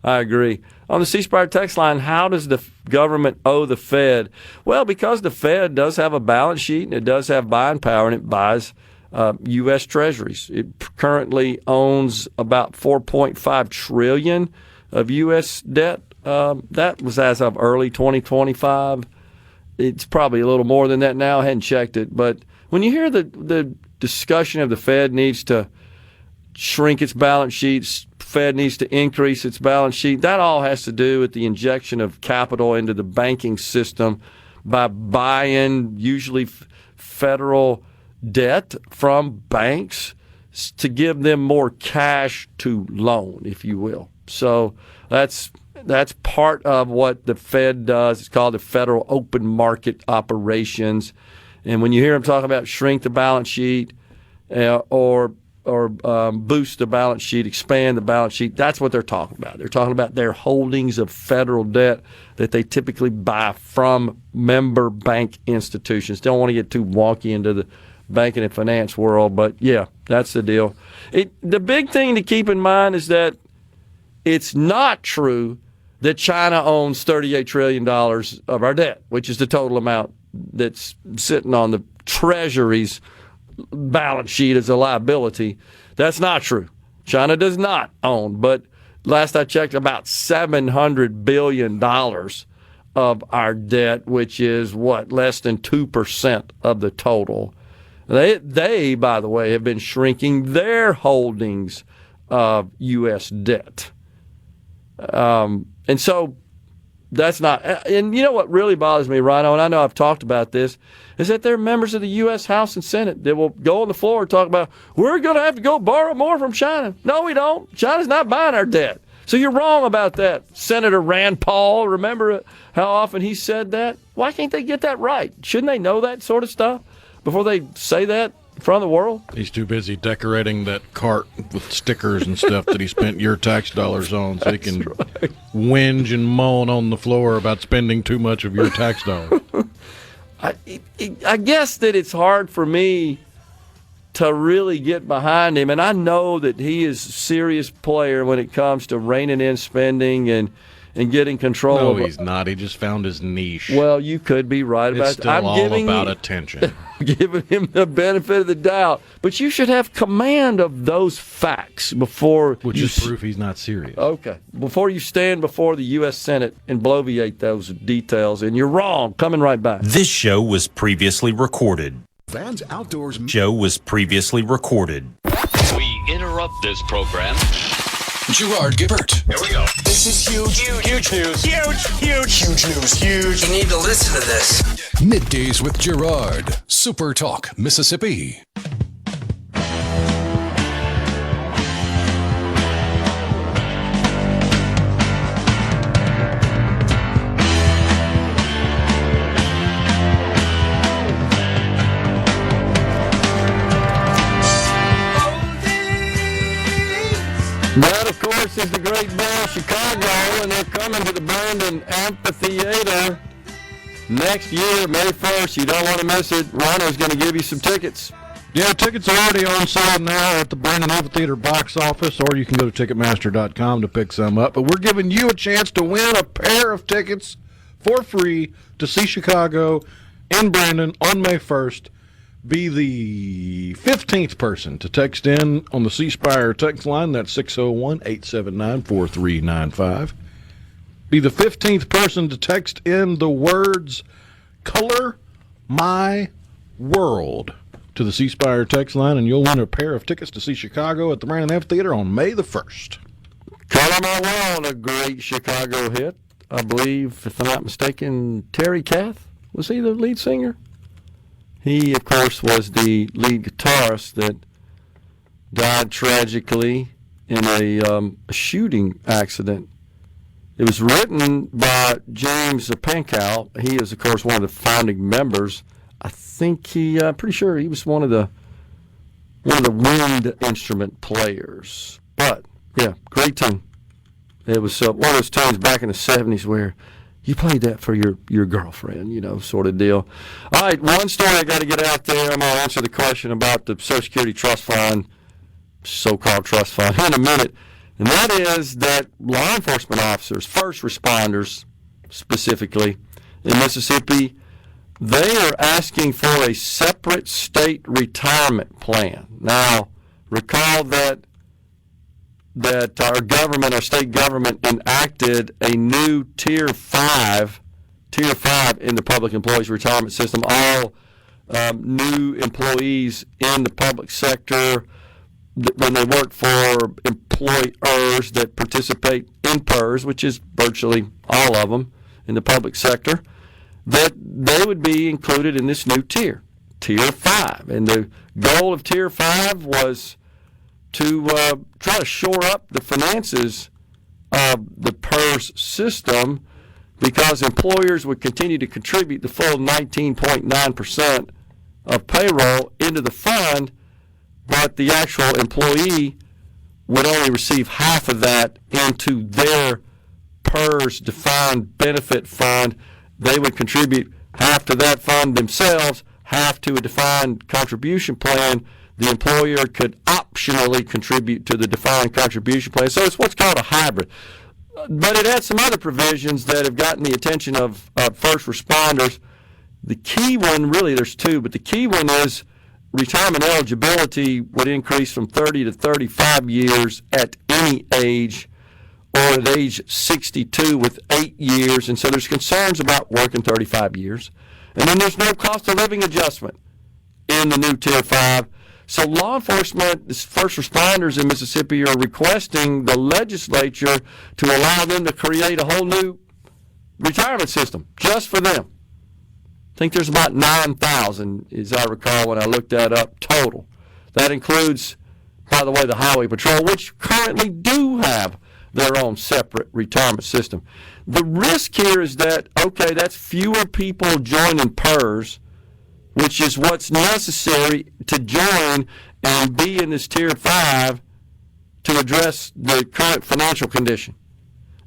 I agree. On the C-Spire text line, how does the government owe the Fed? Well, because the Fed does have a balance sheet and it does have buying power, and it buys U.S. Treasuries. It currently owns about $4.5 trillion of U.S. debt. That was as of early 2025. It's probably a little more than that now. I hadn't checked it. But when you hear the discussion of the Fed needs to shrink its balance sheets, Fed needs to increase its balance sheet, that all has to do with the injection of capital into the banking system by buying usually federal debt from banks to give them more cash to loan, if you will. So that's part of what the Fed does. It's called the Federal Open Market Operations. And when you hear them talking about shrink the balance sheet or boost the balance sheet, expand the balance sheet, that's what they're talking about. They're talking about their holdings of federal debt that they typically buy from member bank institutions. Don't want to get too wonky into the banking and finance world, but yeah, that's the deal. The big thing to keep in mind is that it's not true that China owns $38 trillion of our debt, which is the total amount that's sitting on the Treasury's balance sheet as a liability. That's not true. China does not own, but last I checked, about $700 billion of our debt, which is less than 2% of the total. They, by the way, have been shrinking their holdings of U.S. debt. And so that's not, and you know what really bothers me, Rhino, and I know I've talked about this, is that there are members of the U.S. House and Senate that will go on the floor and talk about, we're going to have to go borrow more from China. No, we don't. China's not buying our debt. So you're wrong about that. Senator Rand Paul, remember how often he said that? Why can't they get that right? Shouldn't they know that sort of stuff before they say that in front of the world? He's too busy decorating that cart with stickers and stuff that he spent your tax dollars on, so he can whinge and moan on the floor about spending too much of your tax dollars. I guess that it's hard for me to really get behind him, and I know that he is a serious player when it comes to reining in spending and getting control. No, he's not. He just found his niche. Well, you could be right about that. It's still all about attention. Giving him the benefit of the doubt. But you should have command of those facts before Which is proof he's not serious. Okay. Before you stand before the U.S. Senate and bloviate those details. And you're wrong. Coming right back. This show was previously recorded. Vans Outdoors Show was previously recorded. We interrupt this program. Gerard Gibert. Here we go. This is huge. Huge news. Huge news. Huge. You need to listen to this. Middays with Gerard. SuperTalk Mississippi. That, of course, is the great band Chicago, and they're coming to the Brandon Amphitheater next year, May 1st. You don't want to miss it. Rhino's going to give you some tickets. Yeah, tickets are already on sale now at the Brandon Amphitheater box office, or you can go to Ticketmaster.com to pick some up. But we're giving you a chance to win a pair of tickets for free to see Chicago in Brandon on May 1st. Be the 15th person to text in on the C Spire text line. That's 601-879-4395. Be the 15th person to text in the words "Color My World" to the C Spire text line, and you'll win a pair of tickets to see Chicago at the Brandon Amphitheater on May the 1st. Color My World, a great Chicago hit. I believe, if I'm not mistaken, Terry Kath, was he the lead singer? He, of course, was the lead guitarist that died tragically in a shooting accident. It was written by James Pankow. He is, of course, one of the founding members. I think pretty sure he was one of the wind instrument players. But yeah, great tune. It was one of those tunes back in the 70s where you played that for your girlfriend, sort of deal. All right, one story I got to get out there. I'm going to answer the question about the Social Security Trust Fund, so-called trust fund, in a minute. And that is that law enforcement officers, first responders specifically, in Mississippi, they are asking for a separate state retirement plan. Now, recall that our government, our state government, enacted a new Tier 5 in the public employees retirement system. All new employees in the public sector, when they work for employers that participate in PERS, which is virtually all of them in the public sector, that they would be included in this new Tier 5. And the goal of Tier 5 was to try to shore up the finances of the PERS system, because employers would continue to contribute the full 19.9% of payroll into the fund, but the actual employee would only receive half of that into their PERS defined benefit fund. They would contribute half to that fund themselves, half to a defined contribution plan. The employer could optionally contribute to the defined contribution plan. So it's what's called a hybrid. But it had some other provisions that have gotten the attention of first responders. The key one, really, there's two, but the key one is retirement eligibility would increase from 30 to 35 years at any age, or at age 62 with 8 years. And so there's concerns about working 35 years. And then there's no cost of living adjustment in the new Tier 5. So law enforcement, first responders in Mississippi are requesting the legislature to allow them to create a whole new retirement system just for them. I think there's about 9,000, as I recall when I looked that up, total. That includes, by the way, the Highway Patrol, which currently do have their own separate retirement system. The risk here is that, okay, that's fewer people joining PERS, which is what's necessary to join and be in this Tier 5 to address the current financial condition.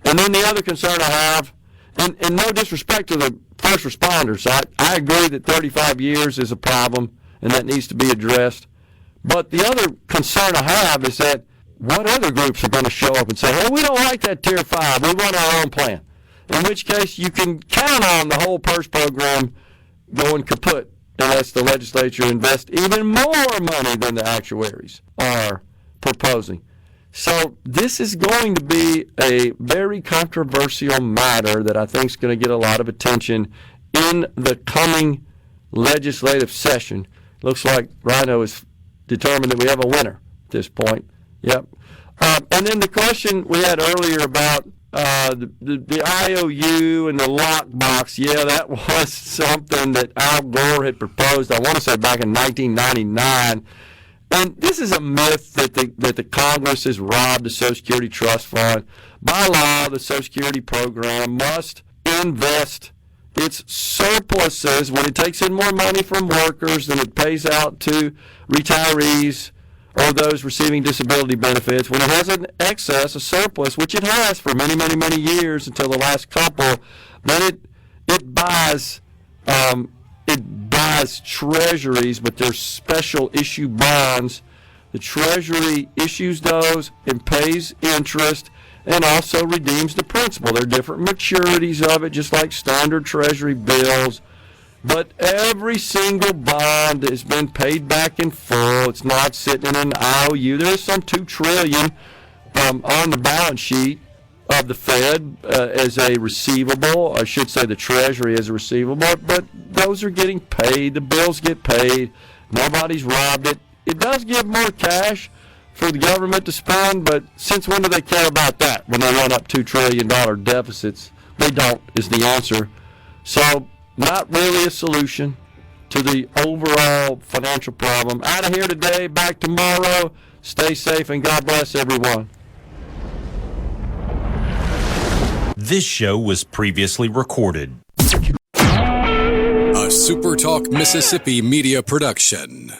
And then the other concern I have, and no disrespect to the first responders, I agree that 35 years is a problem and that needs to be addressed. But the other concern I have is that what other groups are going to show up and say, hey, we don't like that Tier 5, we want our own plan. In which case you can count on the whole PERS program going kaput unless the legislature invests even more money than the actuaries are proposing. So this is going to be a very controversial matter that I think is going to get a lot of attention in the coming legislative session. Looks like Rhino is determined that we have a winner at this point. Yep. And then the question we had earlier about the IOU and the lockbox, yeah, that was something that Al Gore had proposed, I want to say back in 1999. And this is a myth that the Congress has robbed the Social Security Trust Fund. By law, the Social Security program must invest its surpluses when it takes in more money from workers than it pays out to retirees or those receiving disability benefits. When it has an excess, a surplus, which it has for many, many, many years until the last couple, then it buys treasuries, but they're special issue bonds. The Treasury issues those and pays interest and also redeems the principal. There are different maturities of it, just like standard Treasury bills. But every single bond has been paid back in full. It's not sitting in an IOU. There is some $2 trillion on the balance sheet of the Fed as a receivable. I should say the Treasury as a receivable. But those are getting paid. The bills get paid. Nobody's robbed it. It does give more cash for the government to spend, but since when do they care about that when they run up $2 trillion deficits? They don't, is the answer. So not really a solution to the overall financial problem. Out of here today, back tomorrow. Stay safe and God bless everyone. This show was previously recorded. A SuperTalk Mississippi Media production.